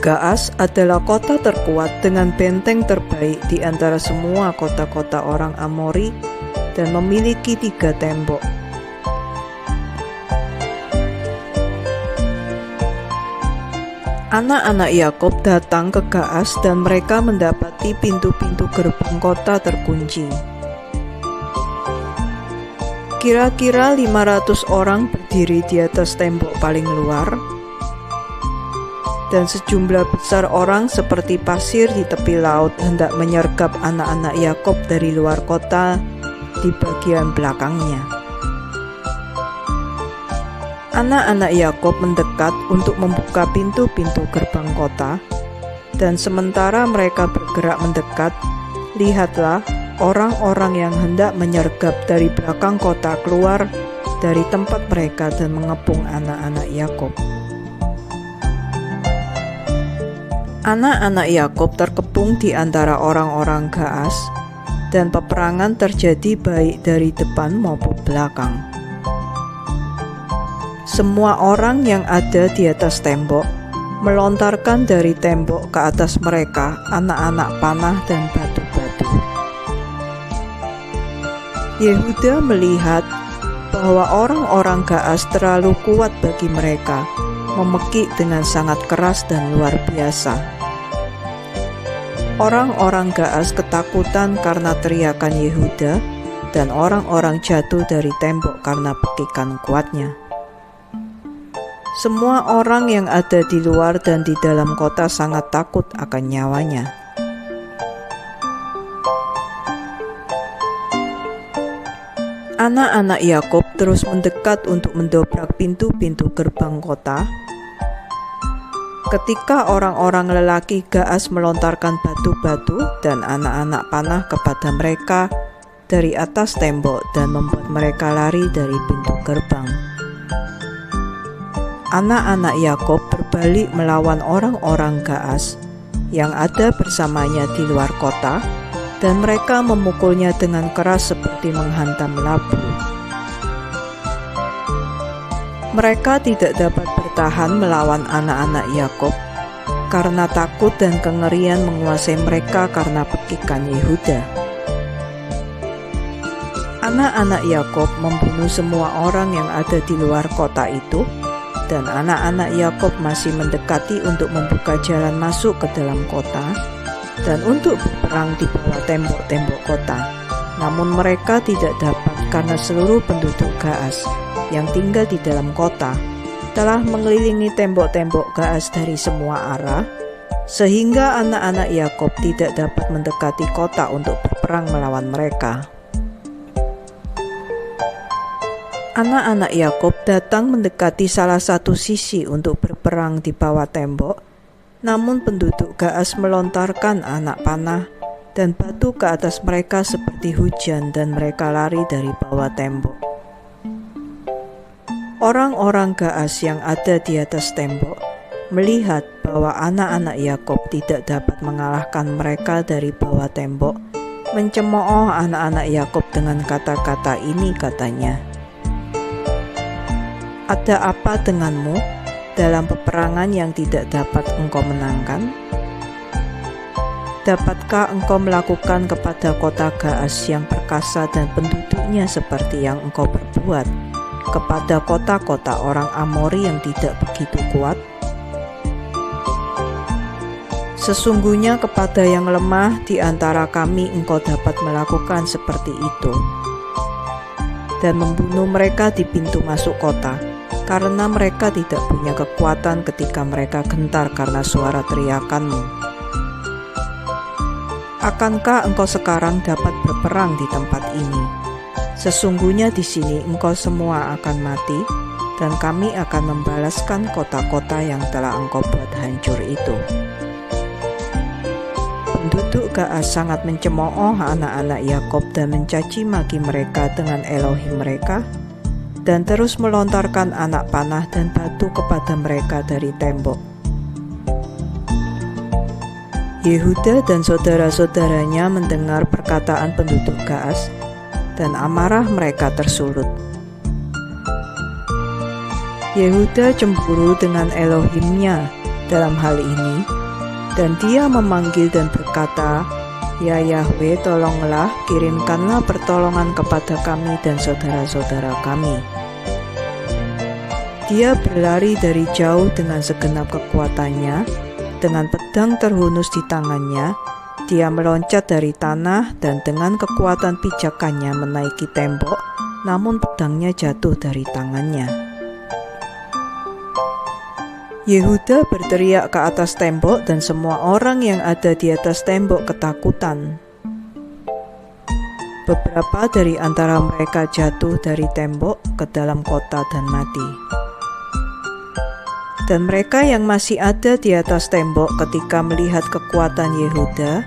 A: Gaas adalah kota terkuat dengan benteng terbaik di antara semua kota-kota orang Amori dan memiliki 3 tembok. Anak-anak Yakub datang ke Gaas dan mereka mendapati pintu-pintu gerbang kota terkunci. Kira-kira 500 orang berdiri di atas tembok paling luar, dan sejumlah besar orang seperti pasir di tepi laut hendak menyergap anak-anak Yakub dari luar kota di bagian belakangnya. Anak-anak Yakub mendekat untuk membuka pintu-pintu gerbang kota, dan sementara mereka bergerak mendekat, lihatlah, Orang-orang yang hendak menyergap dari belakang kota keluar dari tempat mereka dan mengepung anak-anak Yakub. Anak-anak Yakub terkepung di antara orang-orang Gaas, dan peperangan terjadi baik dari depan maupun belakang. Semua orang yang ada di atas tembok melontarkan dari tembok ke atas mereka anak-anak panah dan batu-batu. Yehuda melihat bahwa orang-orang Gaas terlalu kuat bagi mereka, memekik dengan sangat keras dan luar biasa. Orang-orang Gaas ketakutan karena teriakan Yehuda, dan orang-orang jatuh dari tembok karena pekikan kuatnya. Semua orang yang ada di luar dan di dalam kota sangat takut akan nyawanya. Anak-anak Yakub terus mendekat untuk mendobrak pintu-pintu gerbang kota. Ketika orang-orang lelaki Gaas melontarkan batu-batu dan anak-anak panah kepada mereka dari atas tembok dan membuat mereka lari dari pintu gerbang. Anak-anak Yakub berbalik melawan orang-orang Gaas yang ada bersamanya di luar kota, dan mereka memukulnya dengan keras seperti menghantam labu. Mereka tidak dapat bertahan melawan anak-anak Yakub karena takut dan kengerian menguasai mereka karena pekikan Yehuda. Anak-anak Yakub membunuh semua orang yang ada di luar kota itu, dan anak-anak Yakub masih mendekati untuk membuka jalan masuk ke dalam kota dan untuk berperang di bawah tembok-tembok kota. Namun mereka tidak dapat karena seluruh penduduk Gaas yang tinggal di dalam kota telah mengelilingi tembok-tembok Gaas dari semua arah, sehingga anak-anak Yakub tidak dapat mendekati kota untuk berperang melawan mereka. Anak-anak Yakub datang mendekati salah satu sisi untuk berperang di bawah tembok, namun penduduk Gaas melontarkan anak panah dan batu ke atas mereka seperti hujan, dan mereka lari dari bawah tembok. Orang-orang Gaas yang ada di atas tembok melihat bahwa anak-anak Yakub tidak dapat mengalahkan mereka dari bawah tembok, mencemooh anak-anak Yakub dengan kata-kata ini, katanya, "Ada apa denganmu dalam peperangan yang tidak dapat engkau menangkan? Dapatkah engkau melakukan kepada kota Gaas yang perkasa dan penduduknya seperti yang engkau perbuat kepada kota-kota orang Amori yang tidak begitu kuat? Sesungguhnya kepada yang lemah di antara kami engkau dapat melakukan seperti itu, dan membunuh mereka di pintu masuk kota, karena mereka tidak punya kekuatan ketika mereka gentar karena suara teriakanmu. Akankah engkau sekarang dapat berperang di tempat ini? Sesungguhnya di sini engkau semua akan mati, dan kami akan membalaskan kota-kota yang telah engkau buat hancur itu." Penduduk Gaas sangat mencemooh anak-anak Yakub dan mencaci maki mereka dengan Elohim mereka, dan terus melontarkan anak panah dan batu kepada mereka dari tembok. Yehuda dan saudara-saudaranya mendengar perkataan penduduk Gaas, dan amarah mereka tersulut. Yehuda cemburu dengan Elohimnya dalam hal ini, dan dia memanggil dan berkata, "Ya Yahweh, tolonglah, kirimkanlah pertolongan kepada kami dan saudara-saudara kami." Dia berlari dari jauh dengan segenap kekuatannya, dengan pedang terhunus di tangannya. Dia meloncat dari tanah dan dengan kekuatan pijakannya menaiki tembok, namun pedangnya jatuh dari tangannya. Yehuda berteriak ke atas tembok, dan semua orang yang ada di atas tembok ketakutan. Beberapa dari antara mereka jatuh dari tembok ke dalam kota dan mati. Dan mereka yang masih ada di atas tembok ketika melihat kekuatan Yehuda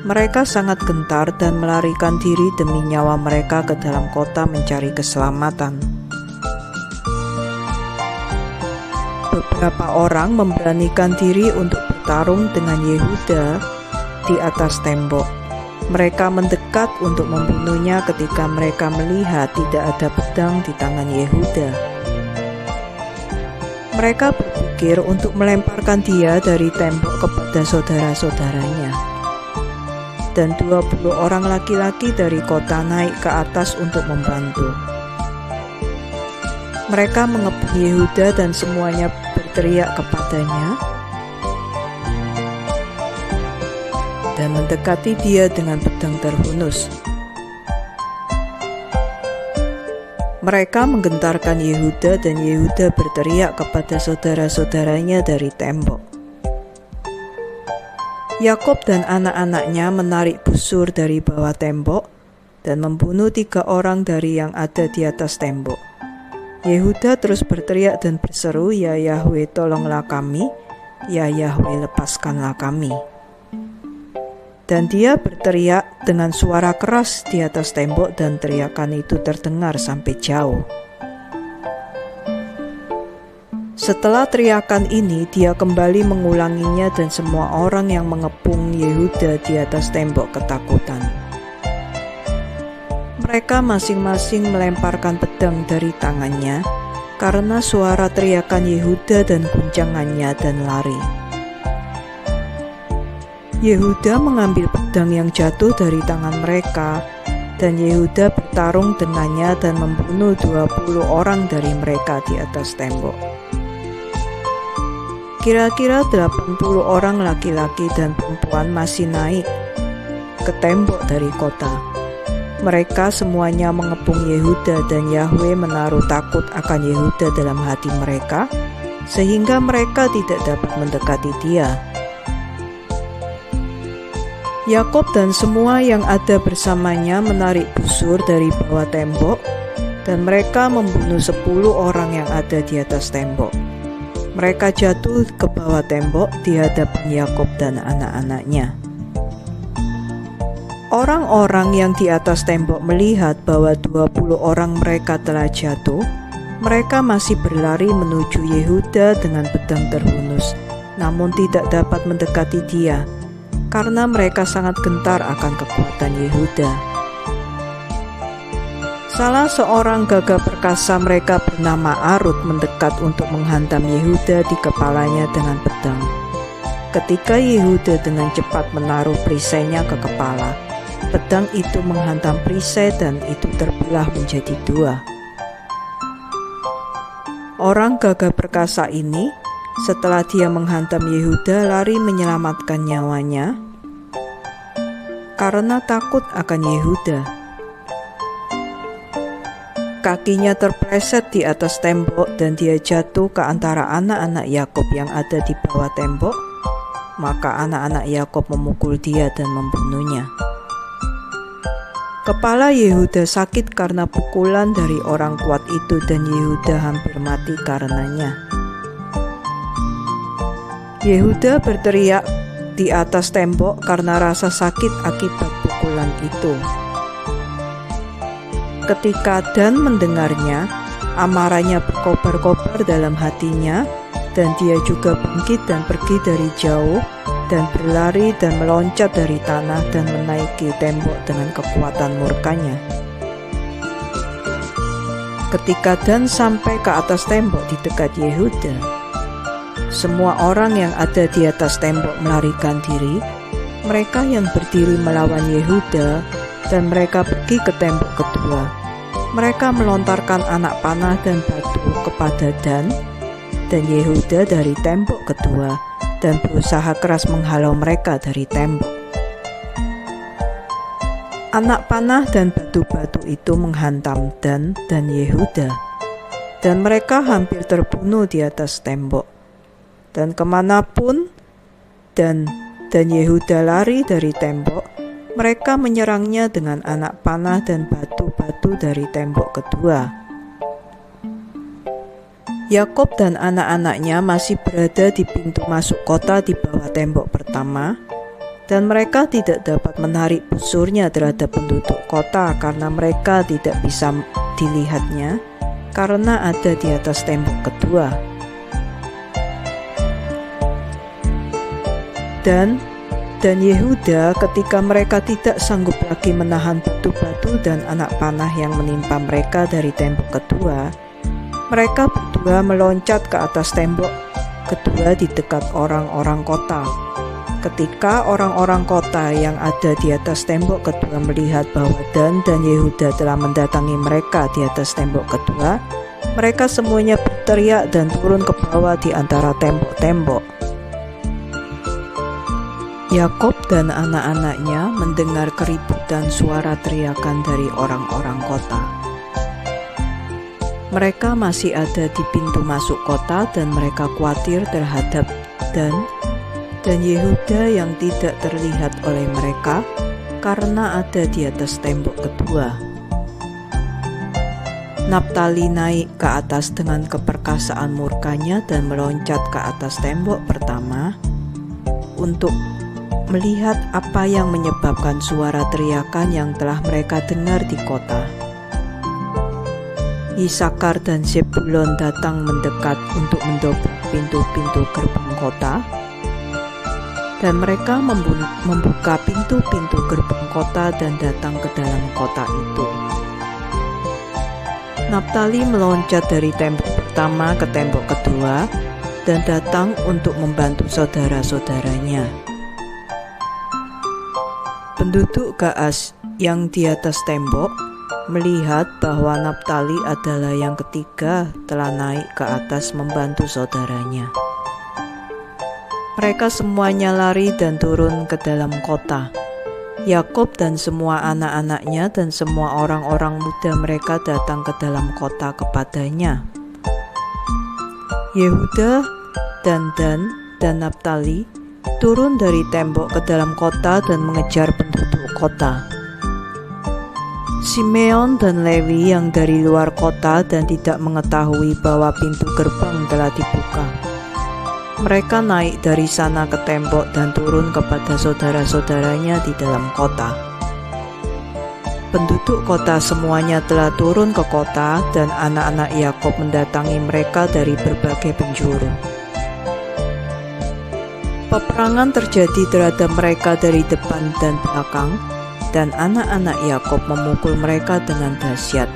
A: Mereka sangat gentar dan melarikan diri demi nyawa mereka ke dalam kota mencari keselamatan. Beberapa orang memberanikan diri untuk bertarung dengan Yehuda di atas tembok. Mereka mendekat untuk membunuhnya ketika mereka melihat tidak ada pedang di tangan Yehuda. Mereka berpikir untuk melemparkan dia dari tembok kepada saudara-saudaranya. Dan 20 orang laki-laki dari kota naik ke atas untuk membantu. Mereka mengepung Yehuda dan semuanya berteriak kepadanya dan mendekati dia dengan pedang terhunus. Mereka menggentarkan Yehuda dan Yehuda berteriak kepada saudara-saudaranya dari tembok. Yakob dan anak-anaknya menarik busur dari bawah tembok dan membunuh 3 orang dari yang ada di atas tembok. Yehuda terus berteriak dan berseru, "Ya Yahweh, tolonglah kami, ya Yahweh, lepaskanlah kami." Dan dia berteriak dengan suara keras di atas tembok dan teriakan itu terdengar sampai jauh. Setelah teriakan ini, dia kembali mengulanginya dan semua orang yang mengepung Yehuda di atas tembok ketakutan. Mereka masing-masing melemparkan pedang dari tangannya karena suara teriakan Yehuda dan guncangannya dan lari. Yehuda mengambil pedang yang jatuh dari tangan mereka dan Yehuda bertarung dengannya dan membunuh 20 orang dari mereka di atas tembok. Kira-kira 80 orang laki-laki dan perempuan masih naik ke tembok dari kota. Mereka semuanya mengepung Yehuda dan Yahweh menaruh takut akan Yehuda dalam hati mereka, sehingga mereka tidak dapat mendekati dia. Yakob dan semua yang ada bersamanya menarik busur dari bawah tembok, dan mereka membunuh 10 orang yang ada di atas tembok. Mereka jatuh ke bawah tembok di hadapan Yakob dan anak-anaknya. Orang-orang yang di atas tembok melihat bahwa 20 orang mereka telah jatuh. Mereka masih berlari menuju Yehuda dengan pedang terhunus, namun tidak dapat mendekati dia, karena mereka sangat gentar akan kekuatan Yehuda. Salah seorang gagah perkasa mereka bernama Arud mendekat untuk menghantam Yehuda di kepalanya dengan pedang. Ketika Yehuda dengan cepat menaruh perisainya ke kepala, pedang itu menghantam perisai dan itu terbelah menjadi 2. Orang gagah perkasa ini, setelah dia menghantam Yehuda, lari menyelamatkan nyawanya karena takut akan Yehuda. Kakinya terpleset di atas tembok dan dia jatuh ke antara anak-anak Yakob yang ada di bawah tembok. Maka anak-anak Yakob memukul dia dan membunuhnya. Kepala Yehuda sakit karena pukulan dari orang kuat itu dan Yehuda hampir mati karenanya. Yehuda berteriak di atas tembok karena rasa sakit akibat pukulan itu. Ketika Dan mendengarnya, amarahnya berkobar-kobar dalam hatinya, dan dia juga bangkit dan pergi dari jauh, dan berlari dan meloncat dari tanah dan menaiki tembok dengan kekuatan murkanya. Ketika Dan sampai ke atas tembok di dekat Yehuda, semua orang yang ada di atas tembok melarikan diri. Mereka yang berdiri melawan Yehuda, dan mereka pergi ke tembok kedua. Mereka melontarkan anak panah dan batu kepada Dan Yehuda dari tembok kedua dan berusaha keras menghalau mereka dari tembok. Anak panah dan batu-batu itu menghantam Dan Yehuda, dan mereka hampir terbunuh di atas tembok. Dan kemanapun Dan Yehuda lari dari tembok, mereka menyerangnya dengan anak panah dan batu-batu dari tembok kedua. Yakob dan anak-anaknya masih berada di pintu masuk kota di bawah tembok pertama, Dan mereka tidak dapat menarik busurnya terhadap penduduk kota karena mereka tidak bisa dilihatnya karena ada di atas tembok kedua. Dan Yehuda ketika mereka tidak sanggup lagi menahan batu-batu dan anak panah yang menimpa mereka dari tembok kedua, mereka berdua meloncat ke atas tembok kedua di dekat orang-orang kota. Ketika orang-orang kota yang ada di atas tembok kedua melihat bahwa Dan dan Yehuda telah mendatangi mereka di atas tembok kedua, mereka semuanya berteriak dan turun ke bawah di antara tembok-tembok. Yakub dan anak-anaknya mendengar keributan suara teriakan dari orang-orang kota. Mereka masih ada di pintu masuk kota dan mereka khawatir terhadap dan Yehuda yang tidak terlihat oleh mereka karena ada di atas tembok kedua. Naptali naik ke atas dengan keperkasaan murkanya dan meloncat ke atas tembok pertama untuk melihat apa yang menyebabkan suara teriakan yang telah mereka dengar di kota. Isakar dan Zebulon datang mendekat untuk mendobrak pintu-pintu gerbang kota, dan mereka membuka pintu-pintu gerbang kota dan datang ke dalam kota itu. Naptali meloncat dari tembok pertama ke tembok kedua dan datang untuk membantu saudara-saudaranya. Penduduk Gaas yang di atas tembok melihat bahwa Naptali adalah yang ketiga telah naik ke atas membantu saudaranya. Mereka semuanya lari dan turun ke dalam kota. Yakub dan semua anak-anaknya dan semua orang-orang muda mereka datang ke dalam kota kepadanya. Yehuda dan Dan dan Naptali turun dari tembok ke dalam kota dan mengejar penduduk kota. Simeon dan Lewi yang dari luar kota dan tidak mengetahui bahwa pintu gerbang telah dibuka. Mereka naik dari sana ke tembok dan turun kepada saudara-saudaranya di dalam kota. Penduduk kota semuanya telah turun ke kota dan anak-anak Yakub mendatangi mereka dari berbagai penjuru. Peperangan terjadi terhadap mereka dari depan dan belakang, dan anak-anak Yakub memukul mereka dengan dahsyat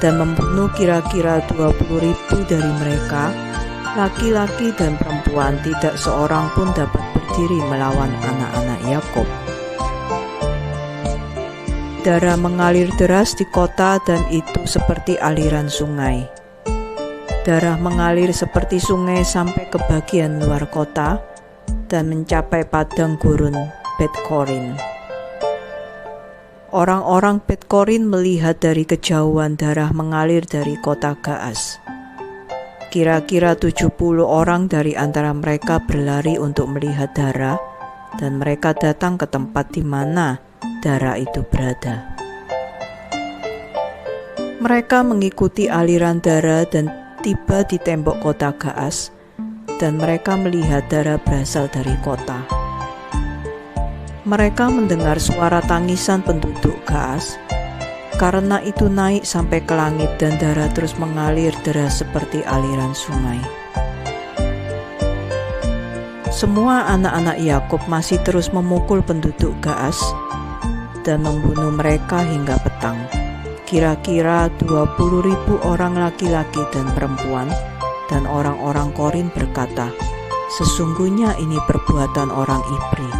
A: dan membunuh kira-kira 20.000 dari mereka. Laki-laki dan perempuan, tidak seorang pun dapat berdiri melawan anak-anak Yakub. Darah mengalir deras di kota dan itu seperti aliran sungai. Darah mengalir seperti sungai sampai ke bagian luar kota dan mencapai padang gurun Bet-Korin. Orang-orang Bet-Korin melihat dari kejauhan darah mengalir dari kota Gaas. Kira-kira 70 orang dari antara mereka berlari untuk melihat darah, dan mereka datang ke tempat di mana darah itu berada. Mereka mengikuti aliran darah dan tiba di tembok kota Gaas, dan mereka melihat darah berasal dari kota. Mereka mendengar suara tangisan penduduk Gaas, karena itu naik sampai ke langit dan darah terus mengalir deras seperti aliran sungai. Semua anak-anak Yakub masih terus memukul penduduk Gaas dan membunuh mereka hingga petang. Kira-kira 20.000 orang laki-laki dan perempuan, dan orang-orang Korin berkata, "Sesungguhnya ini perbuatan orang Ibri,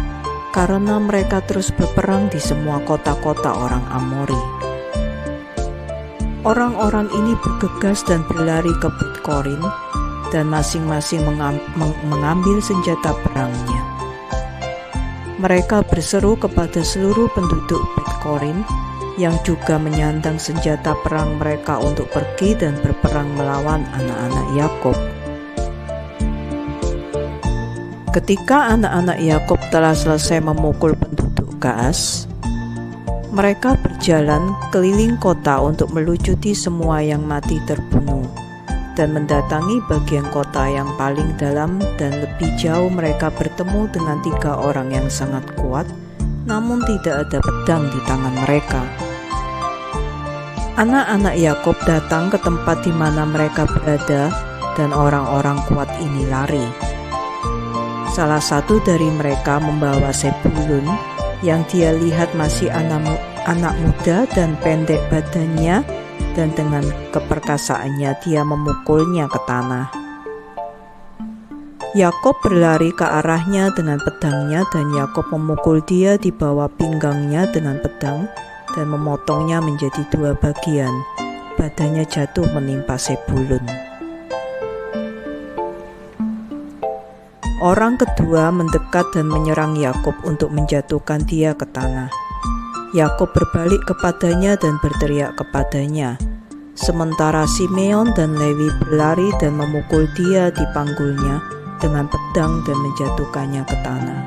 A: karena mereka terus berperang di semua kota-kota orang Amori." Orang-orang ini bergegas dan berlari ke Bet-Korin dan masing-masing mengambil senjata perangnya. Mereka berseru kepada seluruh penduduk Bet-Korin yang juga menyandang senjata perang mereka untuk pergi dan berperang melawan anak-anak Yakub. Ketika anak-anak Yakub telah selesai memukul penduduk Gaas, mereka berjalan keliling kota untuk melucuti semua yang mati terbunuh, dan mendatangi bagian kota yang paling dalam, dan lebih jauh mereka bertemu dengan 3 orang yang sangat kuat, namun tidak ada pedang di tangan mereka. Anak-anak Yakub datang ke tempat di mana mereka berada, dan orang-orang kuat ini lari. Salah satu dari mereka membawa Zebulun, yang dia lihat masih anak muda dan pendek badannya, dan dengan keperkasaannya dia memukulnya ke tanah. Yakub berlari ke arahnya dengan pedangnya, dan Yakub memukul dia di bawah pinggangnya dengan pedang dan memotongnya menjadi 2 bagian. Badannya jatuh menimpa Zebulun. Orang kedua mendekat dan menyerang Yakub untuk menjatuhkan dia ke tanah. Yakub berbalik kepadanya dan berteriak kepadanya, sementara Simeon dan Lewi berlari dan memukul dia di panggulnya dengan pedang dan menjatuhkannya ke tanah.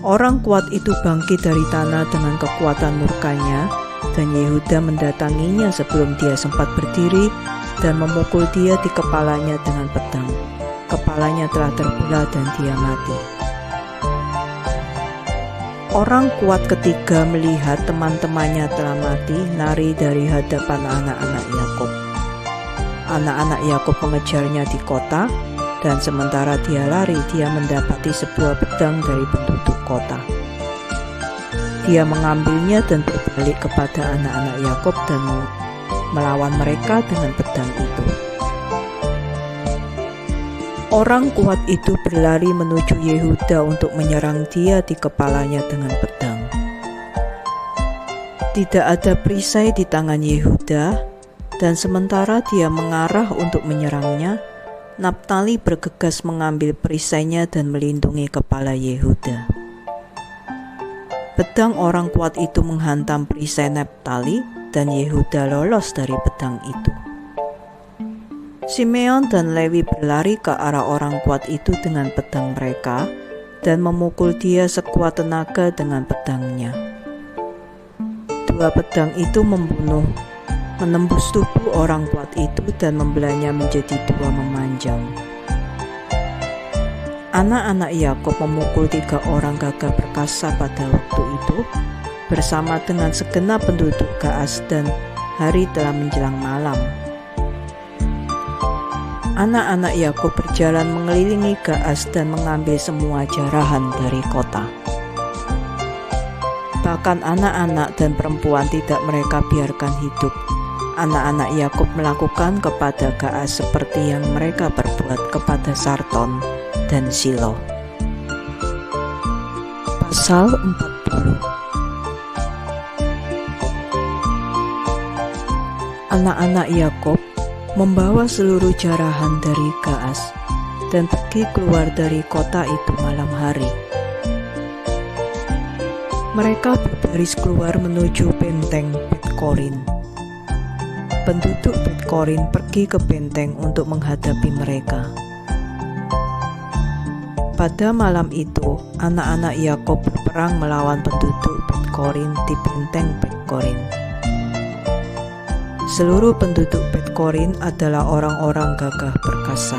A: Orang kuat itu bangkit dari tanah dengan kekuatan murkanya, dan Yehuda mendatanginya sebelum dia sempat berdiri dan memukul dia di kepalanya dengan pedang. Kepalanya telah terbelah dan dia mati. Orang kuat ketiga melihat teman-temannya telah mati, lari dari hadapan anak-anak Yakub. Anak-anak Yakub mengejarnya di kota, dan sementara dia lari, dia mendapati sebuah pedang dari penduduk kota. Dia mengambilnya dan berbalik kepada anak-anak Yakub dan melawan mereka dengan pedang itu. Orang kuat itu berlari menuju Yehuda untuk menyerang dia di kepalanya dengan pedang. Tidak ada perisai di tangan Yehuda, dan sementara dia mengarah untuk menyerangnya, Naftali bergegas mengambil perisainya dan melindungi kepala Yehuda. Pedang orang kuat itu menghantam perisai Naftali, dan Yehuda lolos dari pedang itu. Simeon dan Lewi berlari ke arah orang kuat itu dengan pedang mereka dan memukul dia sekuat tenaga dengan pedangnya. 2 pedang itu menembus tubuh orang kuat itu dan membelahnya menjadi 2 memanjang. Anak-anak Yakub memukul 3 orang gagah perkasa pada waktu itu bersama dengan segenap penduduk Gaas, dan hari telah menjelang malam. Anak-anak Yakub berjalan mengelilingi Gaas dan mengambil semua jarahan dari kota. Bahkan anak-anak dan perempuan tidak mereka biarkan hidup. Anak-anak Yakub melakukan kepada Gaas seperti yang mereka perbuat kepada Sarton dan Silo. Pasal 40. Anak-anak Yakub membawa seluruh jarahan dari Gaas dan pergi keluar dari kota itu malam hari. Mereka berbaris keluar menuju benteng Bet-Korin. Penduduk Bet-Korin pergi ke benteng untuk menghadapi mereka. Pada malam itu, anak-anak Yakub berperang melawan penduduk Bet-Korin di benteng Bet-Korin. Seluruh penduduk Bet-Korin adalah orang-orang gagah perkasa.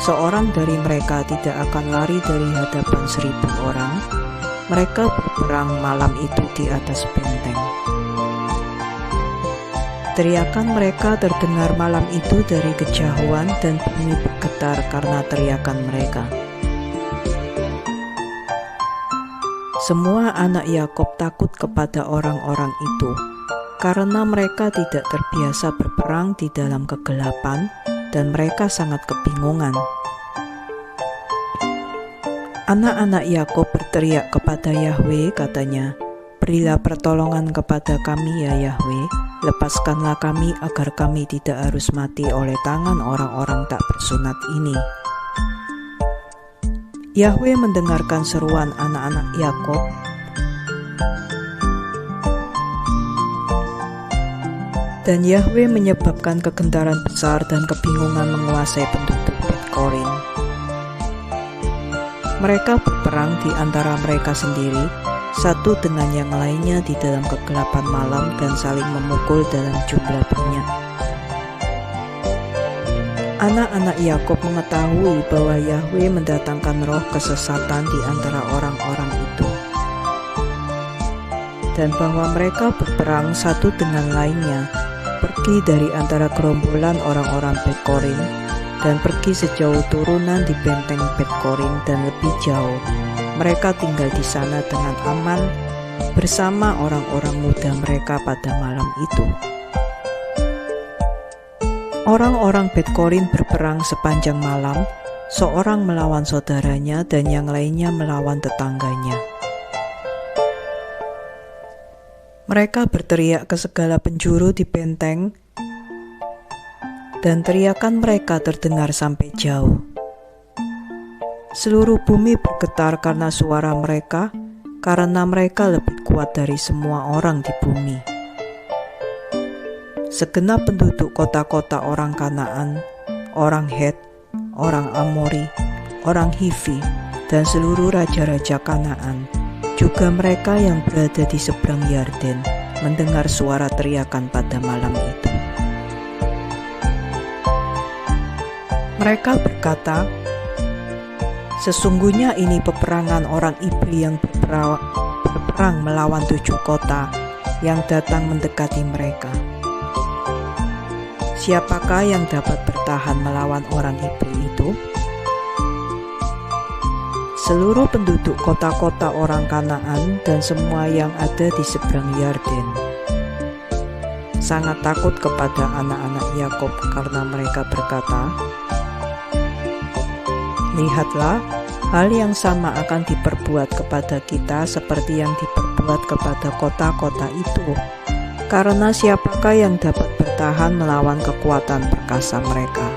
A: Seorang dari mereka tidak akan lari dari hadapan 1000 orang. Mereka berperang malam itu di atas benteng. Teriakan mereka terdengar malam itu dari kejauhan, dan bumi bergetar karena teriakan mereka. Semua anak Yakub takut kepada orang-orang itu, karena mereka tidak terbiasa berperang di dalam kegelapan, dan mereka sangat kebingungan. Anak-anak Yakub berteriak kepada Yahwe, katanya, "Berilah pertolongan kepada kami, ya Yahwe, lepaskanlah kami agar kami tidak harus mati oleh tangan orang-orang tak bersunat ini." Yahwe mendengarkan seruan anak-anak Yakub. Dan Yahwe menyebabkan kegentaran besar dan kebingungan menguasai penduduk Bet-Korin. Mereka berperang di antara mereka sendiri, satu dengan yang lainnya di dalam kegelapan malam, dan saling memukul dalam jumlah banyak. Anak-anak Yakub mengetahui bahwa Yahwe mendatangkan roh kesesatan di antara orang-orang itu, dan bahwa mereka berperang satu dengan lainnya, pergi dari antara gerombolan orang-orang Bet Korin, dan pergi sejauh turunan di benteng Bet Korin dan lebih jauh. Mereka tinggal di sana dengan aman bersama orang-orang muda mereka pada malam itu. Orang-orang Bet Korin berperang sepanjang malam, seorang melawan saudaranya dan yang lainnya melawan tetangganya. Mereka berteriak ke segala penjuru di benteng, dan teriakan mereka terdengar sampai jauh. Seluruh bumi bergetar karena suara mereka, karena mereka lebih kuat dari semua orang di bumi. Segenap penduduk kota-kota orang Kanaan, orang Het, orang Amori, orang Hivi, dan seluruh raja-raja Kanaan, juga mereka yang berada di seberang Yarden, mendengar suara teriakan pada malam itu. Mereka berkata, "Sesungguhnya ini peperangan orang Ibri yang berperang melawan 7 kota yang datang mendekati mereka. Siapakah yang dapat bertahan melawan orang Ibri itu?" Seluruh penduduk kota-kota orang Kanaan dan semua yang ada di seberang Yarden sangat takut kepada anak-anak Yakub karena mereka berkata, "Lihatlah, hal yang sama akan diperbuat kepada kita seperti yang diperbuat kepada kota-kota itu. Karena siapakah yang dapat bertahan melawan kekuatan perkasa mereka?"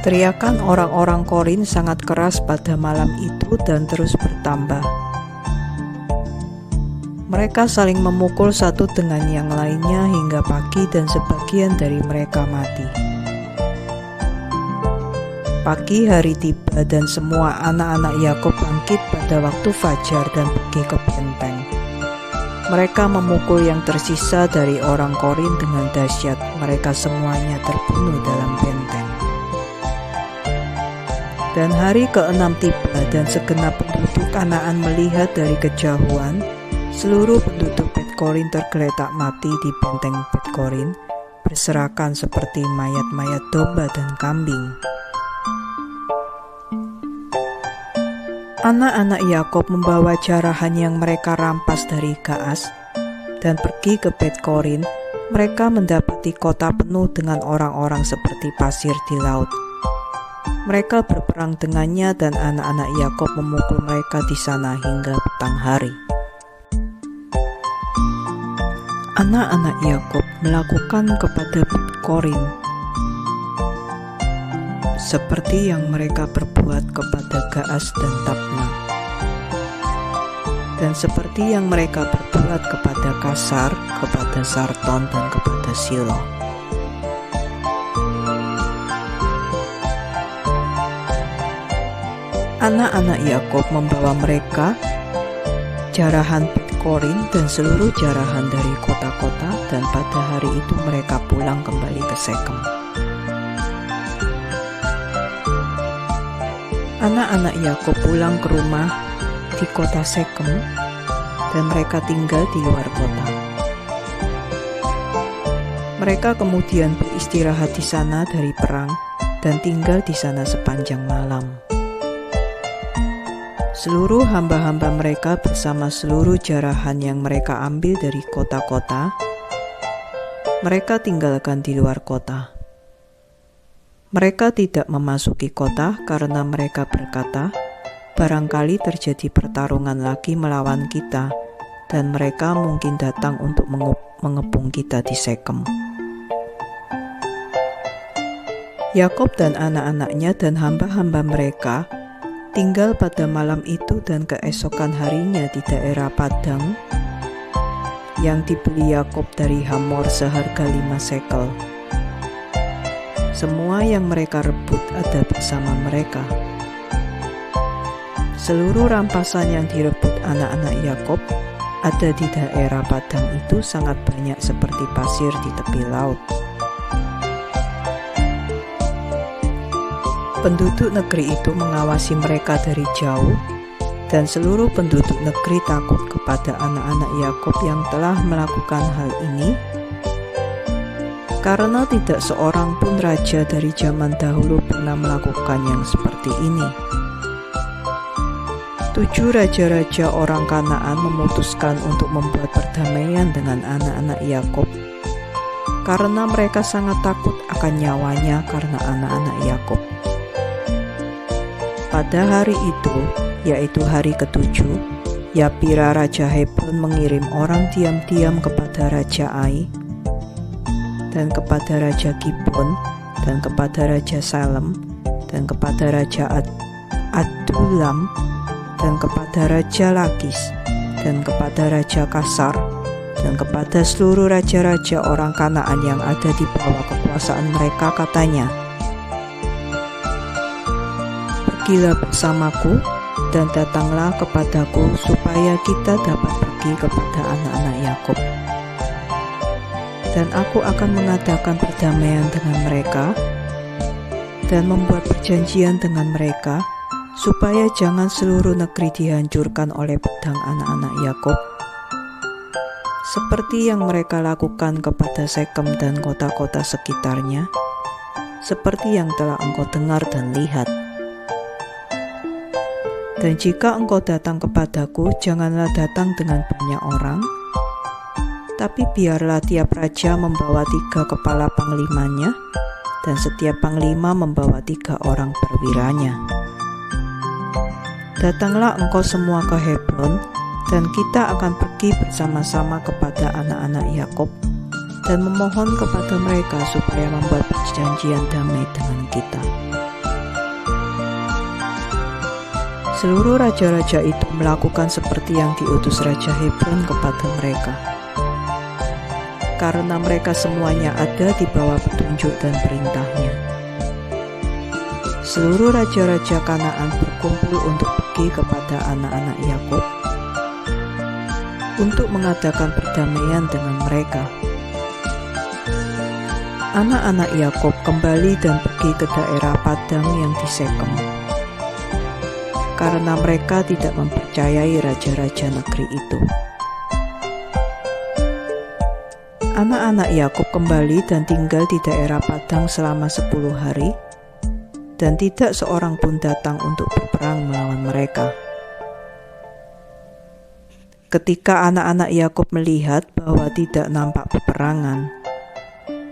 A: Teriakan orang-orang Korin sangat keras pada malam itu dan terus bertambah. Mereka saling memukul satu dengan yang lainnya hingga pagi dan sebagian dari mereka mati. Pagi hari tiba dan semua anak-anak Yakub bangkit pada waktu fajar dan pergi ke benteng. Mereka memukul yang tersisa dari orang Korin dengan dahsyat. Mereka semuanya terbunuh dalam benteng. Dan hari ke-6 tiba dan segenap penduduk Kanaan melihat dari kejauhan seluruh penduduk Bet Korin tergeletak mati di benteng Bet Korin, berserakan seperti mayat-mayat domba dan kambing. Anak-anak Yakub membawa jarahan yang mereka rampas dari Gaas dan pergi ke Bet Korin. Mereka mendapati kota penuh dengan orang-orang seperti pasir di laut. Mereka berperang dengannya dan anak-anak Yakub memukul mereka di sana hingga petang hari. Anak-anak Yakub melakukan kepada Bet Korin seperti yang mereka perbuat kepada Gaas dan Tabna, dan seperti yang mereka perbuat kepada Kasar, kepada Sarton, dan kepada Silo. Anak-anak Yakub membawa mereka, jarahan Bet Korin dan seluruh jarahan dari kota-kota, dan pada hari itu mereka pulang kembali ke Sekem. Anak-anak Yakub pulang ke rumah di kota Sekem, dan mereka tinggal di luar kota. Mereka kemudian beristirahat di sana dari perang dan tinggal di sana sepanjang malam. Seluruh hamba-hamba mereka bersama seluruh jarahan yang mereka ambil dari kota-kota, mereka tinggalkan di luar kota. Mereka tidak memasuki kota karena mereka berkata, "Barangkali terjadi pertarungan lagi melawan kita, dan mereka mungkin datang untuk mengepung kita di Sekem." Yakub dan anak-anaknya dan hamba-hamba mereka tinggal pada malam itu dan keesokan harinya di daerah Padang yang dibeli Yakub dari Hamor seharga 5 sekel. Semua yang mereka rebut ada bersama mereka. Seluruh rampasan yang direbut anak-anak Yakub ada di daerah padang itu sangat banyak seperti pasir di tepi laut. Penduduk negeri itu mengawasi mereka dari jauh, dan seluruh penduduk negeri takut kepada anak-anak Yakub yang telah melakukan hal ini, karena tidak seorang pun raja dari zaman dahulu pernah melakukan yang seperti ini. 7 raja-raja orang Kanaan memutuskan untuk membuat perdamaian dengan anak-anak Yakub, karena mereka sangat takut akan nyawanya karena anak-anak Yakub. Pada hari itu, yaitu hari ke-7, Yapira Raja Hebron mengirim orang diam-diam kepada Raja Ai, dan kepada Raja Gibon, dan kepada Raja Salem, dan kepada Raja Adulam, dan kepada Raja Lakis, dan kepada Raja Kasar, dan kepada seluruh raja-raja orang Kanaan yang ada di bawah kekuasaan mereka, katanya, "Pergilah bersamaku dan datanglah kepadaku supaya kita dapat pergi kepada anak-anak Yakub. Dan aku akan mengadakan perdamaian dengan mereka dan membuat perjanjian dengan mereka supaya jangan seluruh negeri dihancurkan oleh pedang anak-anak Yakub, seperti yang mereka lakukan kepada Sekem dan kota-kota sekitarnya, seperti yang telah engkau dengar dan lihat. Dan jika engkau datang kepadaku, janganlah datang dengan banyak orang, tapi biarlah tiap raja membawa 3 kepala panglimanya, dan setiap panglima membawa 3 orang perwiranya. Datanglah engkau semua ke Hebron, dan kita akan pergi bersama-sama kepada anak-anak Yakub, dan memohon kepada mereka supaya membuat perjanjian damai dengan kita." Seluruh raja-raja itu melakukan seperti yang diutus Raja Hebron kepada mereka, karena mereka semuanya ada di bawah petunjuk dan perintahnya. Seluruh raja-raja Kanaan berkumpul untuk pergi kepada anak-anak Yakub untuk mengadakan perdamaian dengan mereka. Anak-anak Yakub kembali dan pergi ke daerah padang yang di Sekem, karena mereka tidak mempercayai raja-raja negeri itu. Anak-anak Yakub kembali dan tinggal di daerah padang selama 10 hari, dan tidak seorang pun datang untuk berperang melawan mereka. Ketika anak-anak Yakub melihat bahwa tidak nampak peperangan,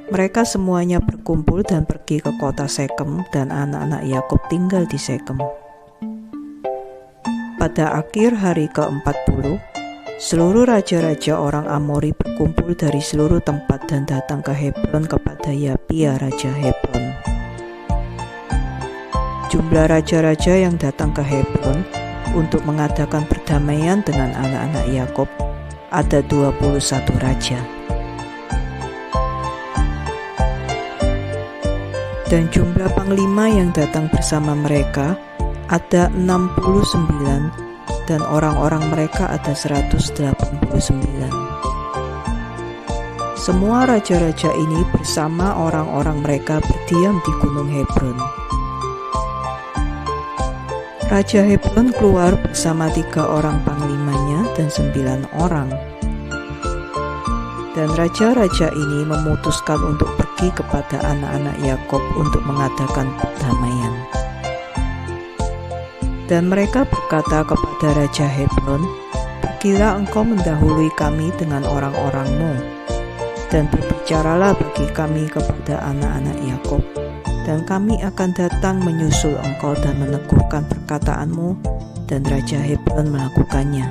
A: mereka semuanya berkumpul dan pergi ke kota Sekem, dan anak-anak Yakub tinggal di Sekem. Pada akhir hari ke-40, seluruh raja-raja orang Amori berkumpul dari seluruh tempat dan datang ke Hebron kepada Yapia Raja Hebron. Jumlah raja-raja yang datang ke Hebron untuk mengadakan perdamaian dengan anak-anak Yakub ada 21 raja. Dan jumlah panglima yang datang bersama mereka ada 69, dan orang-orang mereka ada 189. Semua raja-raja ini bersama orang-orang mereka berdiam di Gunung Hebron. Raja Hebron keluar bersama 3 orang panglimanya dan 9 orang. Dan raja-raja ini memutuskan untuk pergi kepada anak-anak Yakub untuk mengadakan perdamaian. Dan mereka berkata kepada Raja Hebron, "Pergilah engkau mendahului kami dengan orang-orangmu, dan berbicaralah bagi kami kepada anak-anak Yakub, dan kami akan datang menyusul engkau dan meneguhkan perkataanmu." Dan Raja Hebron melakukannya.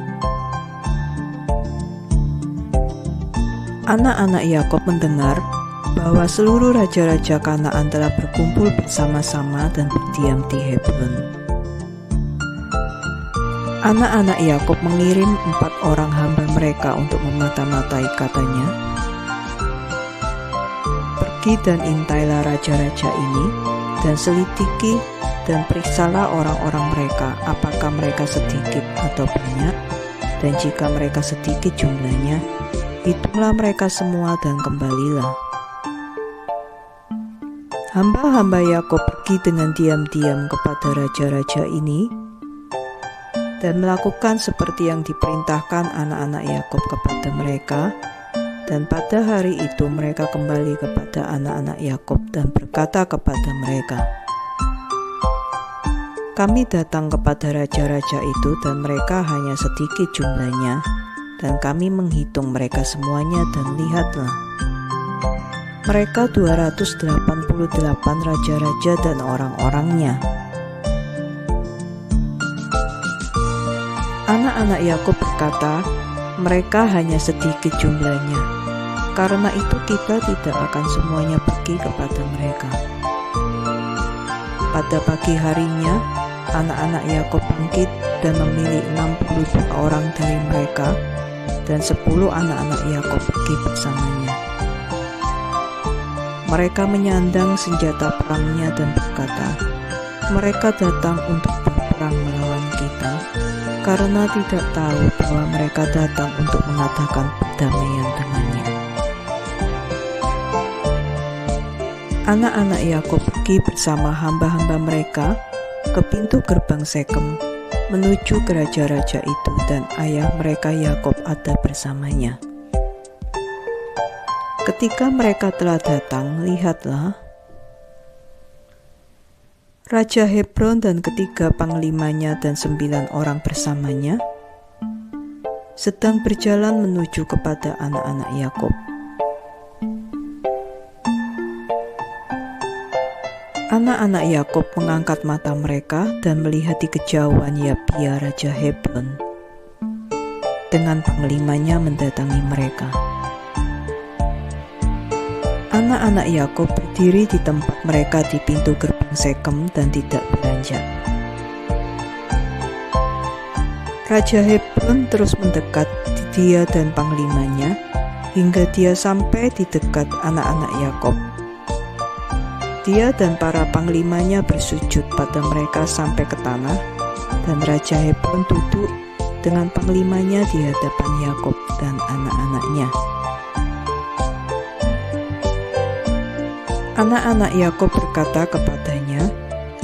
A: Anak-anak Yakub mendengar bahwa seluruh raja-raja Kanaan telah berkumpul bersama-sama dan berdiam di Hebron. Anak-anak Yakub mengirim 4 orang hamba mereka untuk memata-matai, katanya, "Pergi dan intailah raja-raja ini, dan selidiki dan periksalah orang-orang mereka, apakah mereka sedikit atau banyak, Dan jika mereka sedikit jumlahnya, hitunglah mereka semua dan kembalilah. Hamba-hamba Yakub pergi dengan diam-diam kepada raja-raja ini dan melakukan seperti yang diperintahkan anak-anak Yakub kepada mereka. Dan pada hari itu mereka kembali kepada anak-anak Yakub dan berkata kepada mereka, "Kami datang kepada raja-raja itu dan mereka hanya sedikit jumlahnya, dan kami menghitung mereka semuanya dan lihatlah, mereka 288 raja-raja dan orang-orangnya." Anak-anak Yakub berkata, "Mereka hanya sedikit jumlahnya, karena itu kita tidak akan semuanya pergi kepada mereka." Pada pagi harinya, anak-anak Yakub bangkit dan memilih 62 orang dari mereka, dan 10 anak-anak Yakub pergi bersamanya. Mereka menyandang senjata perangnya dan berkata, "Mereka datang untuk berperang melawan kita, karena tidak tahu bahwa mereka datang untuk mengadakan perdamaian dengannya." Anak-anak Yakub pergi bersama hamba-hamba mereka ke pintu gerbang Sekem menuju ke raja-raja itu, dan ayah mereka Yakub ada bersamanya. Ketika mereka telah datang, lihatlah, Raja Hebron dan ketiga panglimanya dan 9 orang bersamanya sedang berjalan menuju kepada anak-anak Yakub. Anak-anak Yakub mengangkat mata mereka dan melihat di kejauhan Yapia Raja Hebron dengan panglimanya mendatangi mereka. Anak-anak Yakub berdiri di tempat mereka di pintu gerbang Sekem dan tidak beranjak. Raja Hebron terus mendekat dia dan panglimanya hingga dia sampai di dekat anak-anak Yakub. Dia dan para panglimanya bersujud pada mereka sampai ke tanah, dan Raja Hebron duduk dengan panglimanya di hadapan Yakub dan anak-anaknya. Anak-anak Yakub berkata kepadanya,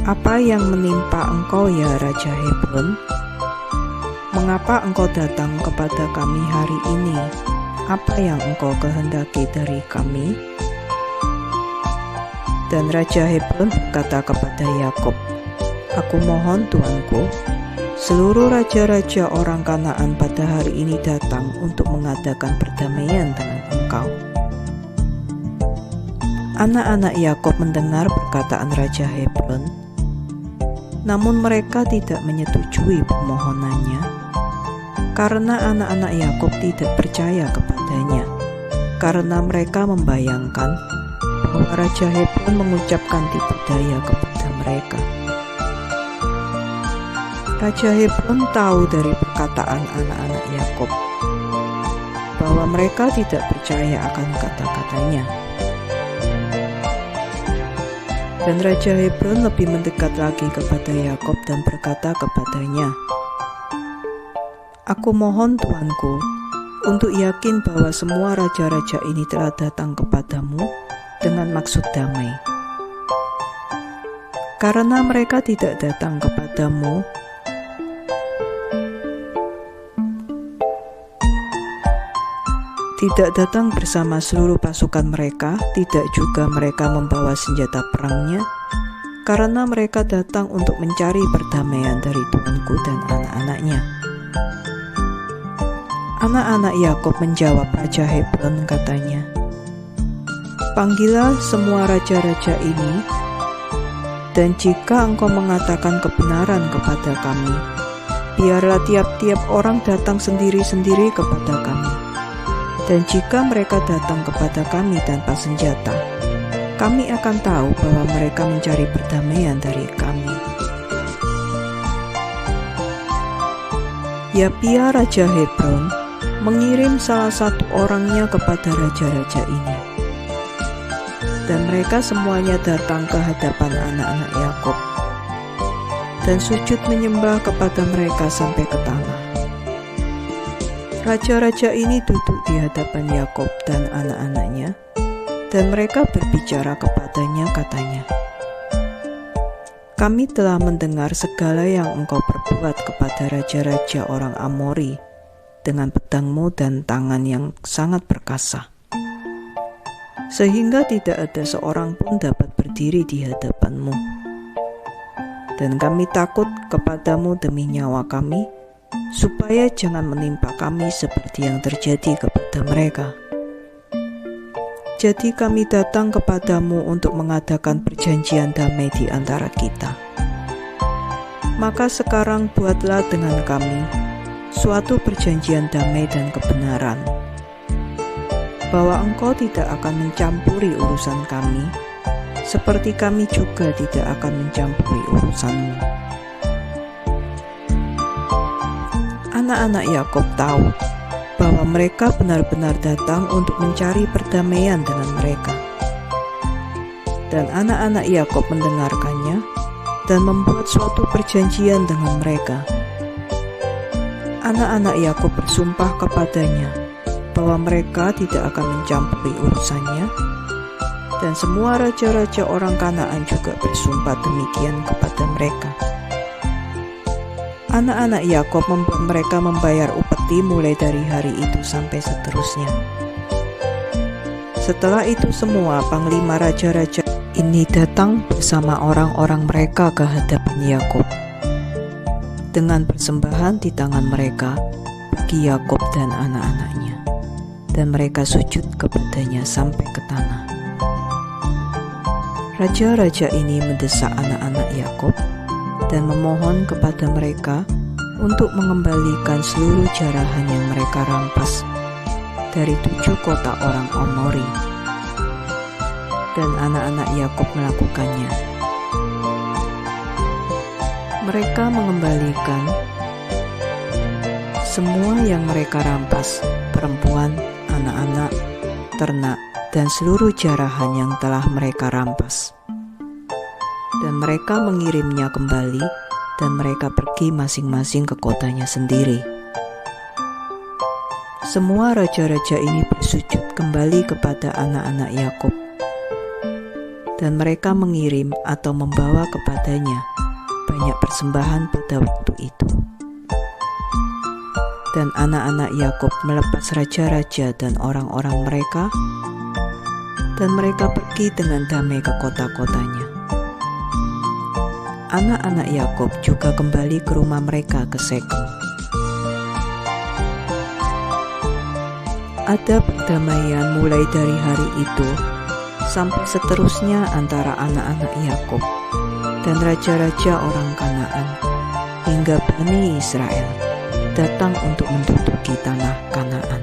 A: "Apa yang menimpa engkau ya Raja Hebron? Mengapa engkau datang kepada kami hari ini? Apa yang engkau kehendaki dari kami?" Dan Raja Hebron berkata kepada Yakub, "Aku mohon Tuanku, seluruh raja-raja orang Kanaan pada hari ini datang untuk mengadakan perdamaian dengan engkau." Anak-anak Yakub mendengar perkataan Raja Hebron, namun mereka tidak menyetujui permohonannya, karena anak-anak Yakub tidak percaya kepadanya, karena mereka membayangkan bahwa Raja Hebron mengucapkan tipu daya kepada mereka. Raja Hebron tahu dari perkataan anak-anak Yakub bahwa mereka tidak percaya akan kata-katanya. Dan Raja Hebron lebih mendekat lagi kepada Yakub dan berkata kepadanya, "Aku mohon Tuanku untuk yakin bahwa semua raja-raja ini telah datang kepadamu dengan maksud damai. Karena mereka tidak datang kepadamu tidak datang bersama seluruh pasukan mereka, tidak juga mereka membawa senjata perangnya, karena mereka datang untuk mencari perdamaian dari Tuanku dan anak-anaknya." Anak-anak Yakub menjawab Raja Hebron, katanya, "Panggillah semua raja-raja ini, dan jika engkau mengatakan kebenaran kepada kami, biarlah tiap-tiap orang datang sendiri-sendiri kepada kami. Dan jika mereka datang kepada kami tanpa senjata, kami akan tahu bahwa mereka mencari perdamaian dari kami." Yapia Raja Hebron mengirim salah satu orangnya kepada raja-raja ini, dan mereka semuanya datang ke hadapan anak-anak Yakub dan sujud menyembah kepada mereka sampai ke tanah. Raja-raja ini duduk di hadapan Yakub dan anak-anaknya, dan mereka berbicara kepadanya, katanya, "Kami telah mendengar segala yang engkau perbuat kepada raja-raja orang Amori dengan pedangmu dan tangan yang sangat perkasa, sehingga tidak ada seorang pun dapat berdiri di hadapanmu. Dan kami takut kepadamu demi nyawa kami, supaya jangan menimpa kami seperti yang terjadi kepada mereka. Jadi kami datang kepadamu untuk mengadakan perjanjian damai di antara kita. Maka sekarang buatlah dengan kami suatu perjanjian damai dan kebenaran, bahwa engkau tidak akan mencampuri urusan kami, seperti kami juga tidak akan mencampuri urusanmu." Anak-anak Yakub tahu bahwa mereka benar-benar datang untuk mencari perdamaian dengan mereka. Dan anak-anak Yakub mendengarkannya dan membuat suatu perjanjian dengan mereka. Anak-anak Yakub bersumpah kepadanya bahwa mereka tidak akan mencampuri urusannya, dan semua raja-raja orang Kanaan juga bersumpah demikian kepada mereka. Anak-anak Yakub membuat mereka membayar upeti mulai dari hari itu sampai seterusnya. Setelah itu semua panglima raja-raja ini datang bersama orang-orang mereka ke hadapan Yakub dengan persembahan di tangan mereka bagi Yakub dan anak-anaknya, dan mereka sujud kepadanya sampai ke tanah. Raja-raja ini mendesak anak-anak Yakub dan memohon kepada mereka untuk mengembalikan seluruh jarahan yang mereka rampas dari 7 kota orang Amori. Dan anak-anak Yakub melakukannya. Mereka mengembalikan semua yang mereka rampas, perempuan, anak-anak, ternak, dan seluruh jarahan yang telah mereka rampas. Dan mereka mengirimnya kembali, dan mereka pergi masing-masing ke kotanya sendiri. Semua raja-raja ini bersujud kembali kepada anak-anak Yakub, dan mereka mengirim atau membawa kepadanya banyak persembahan pada waktu itu. Dan anak-anak Yakub melepas raja-raja dan orang-orang mereka, dan mereka pergi dengan damai ke kota-kotanya. Anak-anak Yakub juga kembali ke rumah mereka ke Sekem. Ada perdamaian mulai dari hari itu sampai seterusnya antara anak-anak Yakub dan raja-raja orang Kanaan, hingga Bani Israel datang untuk menduduki tanah Kanaan.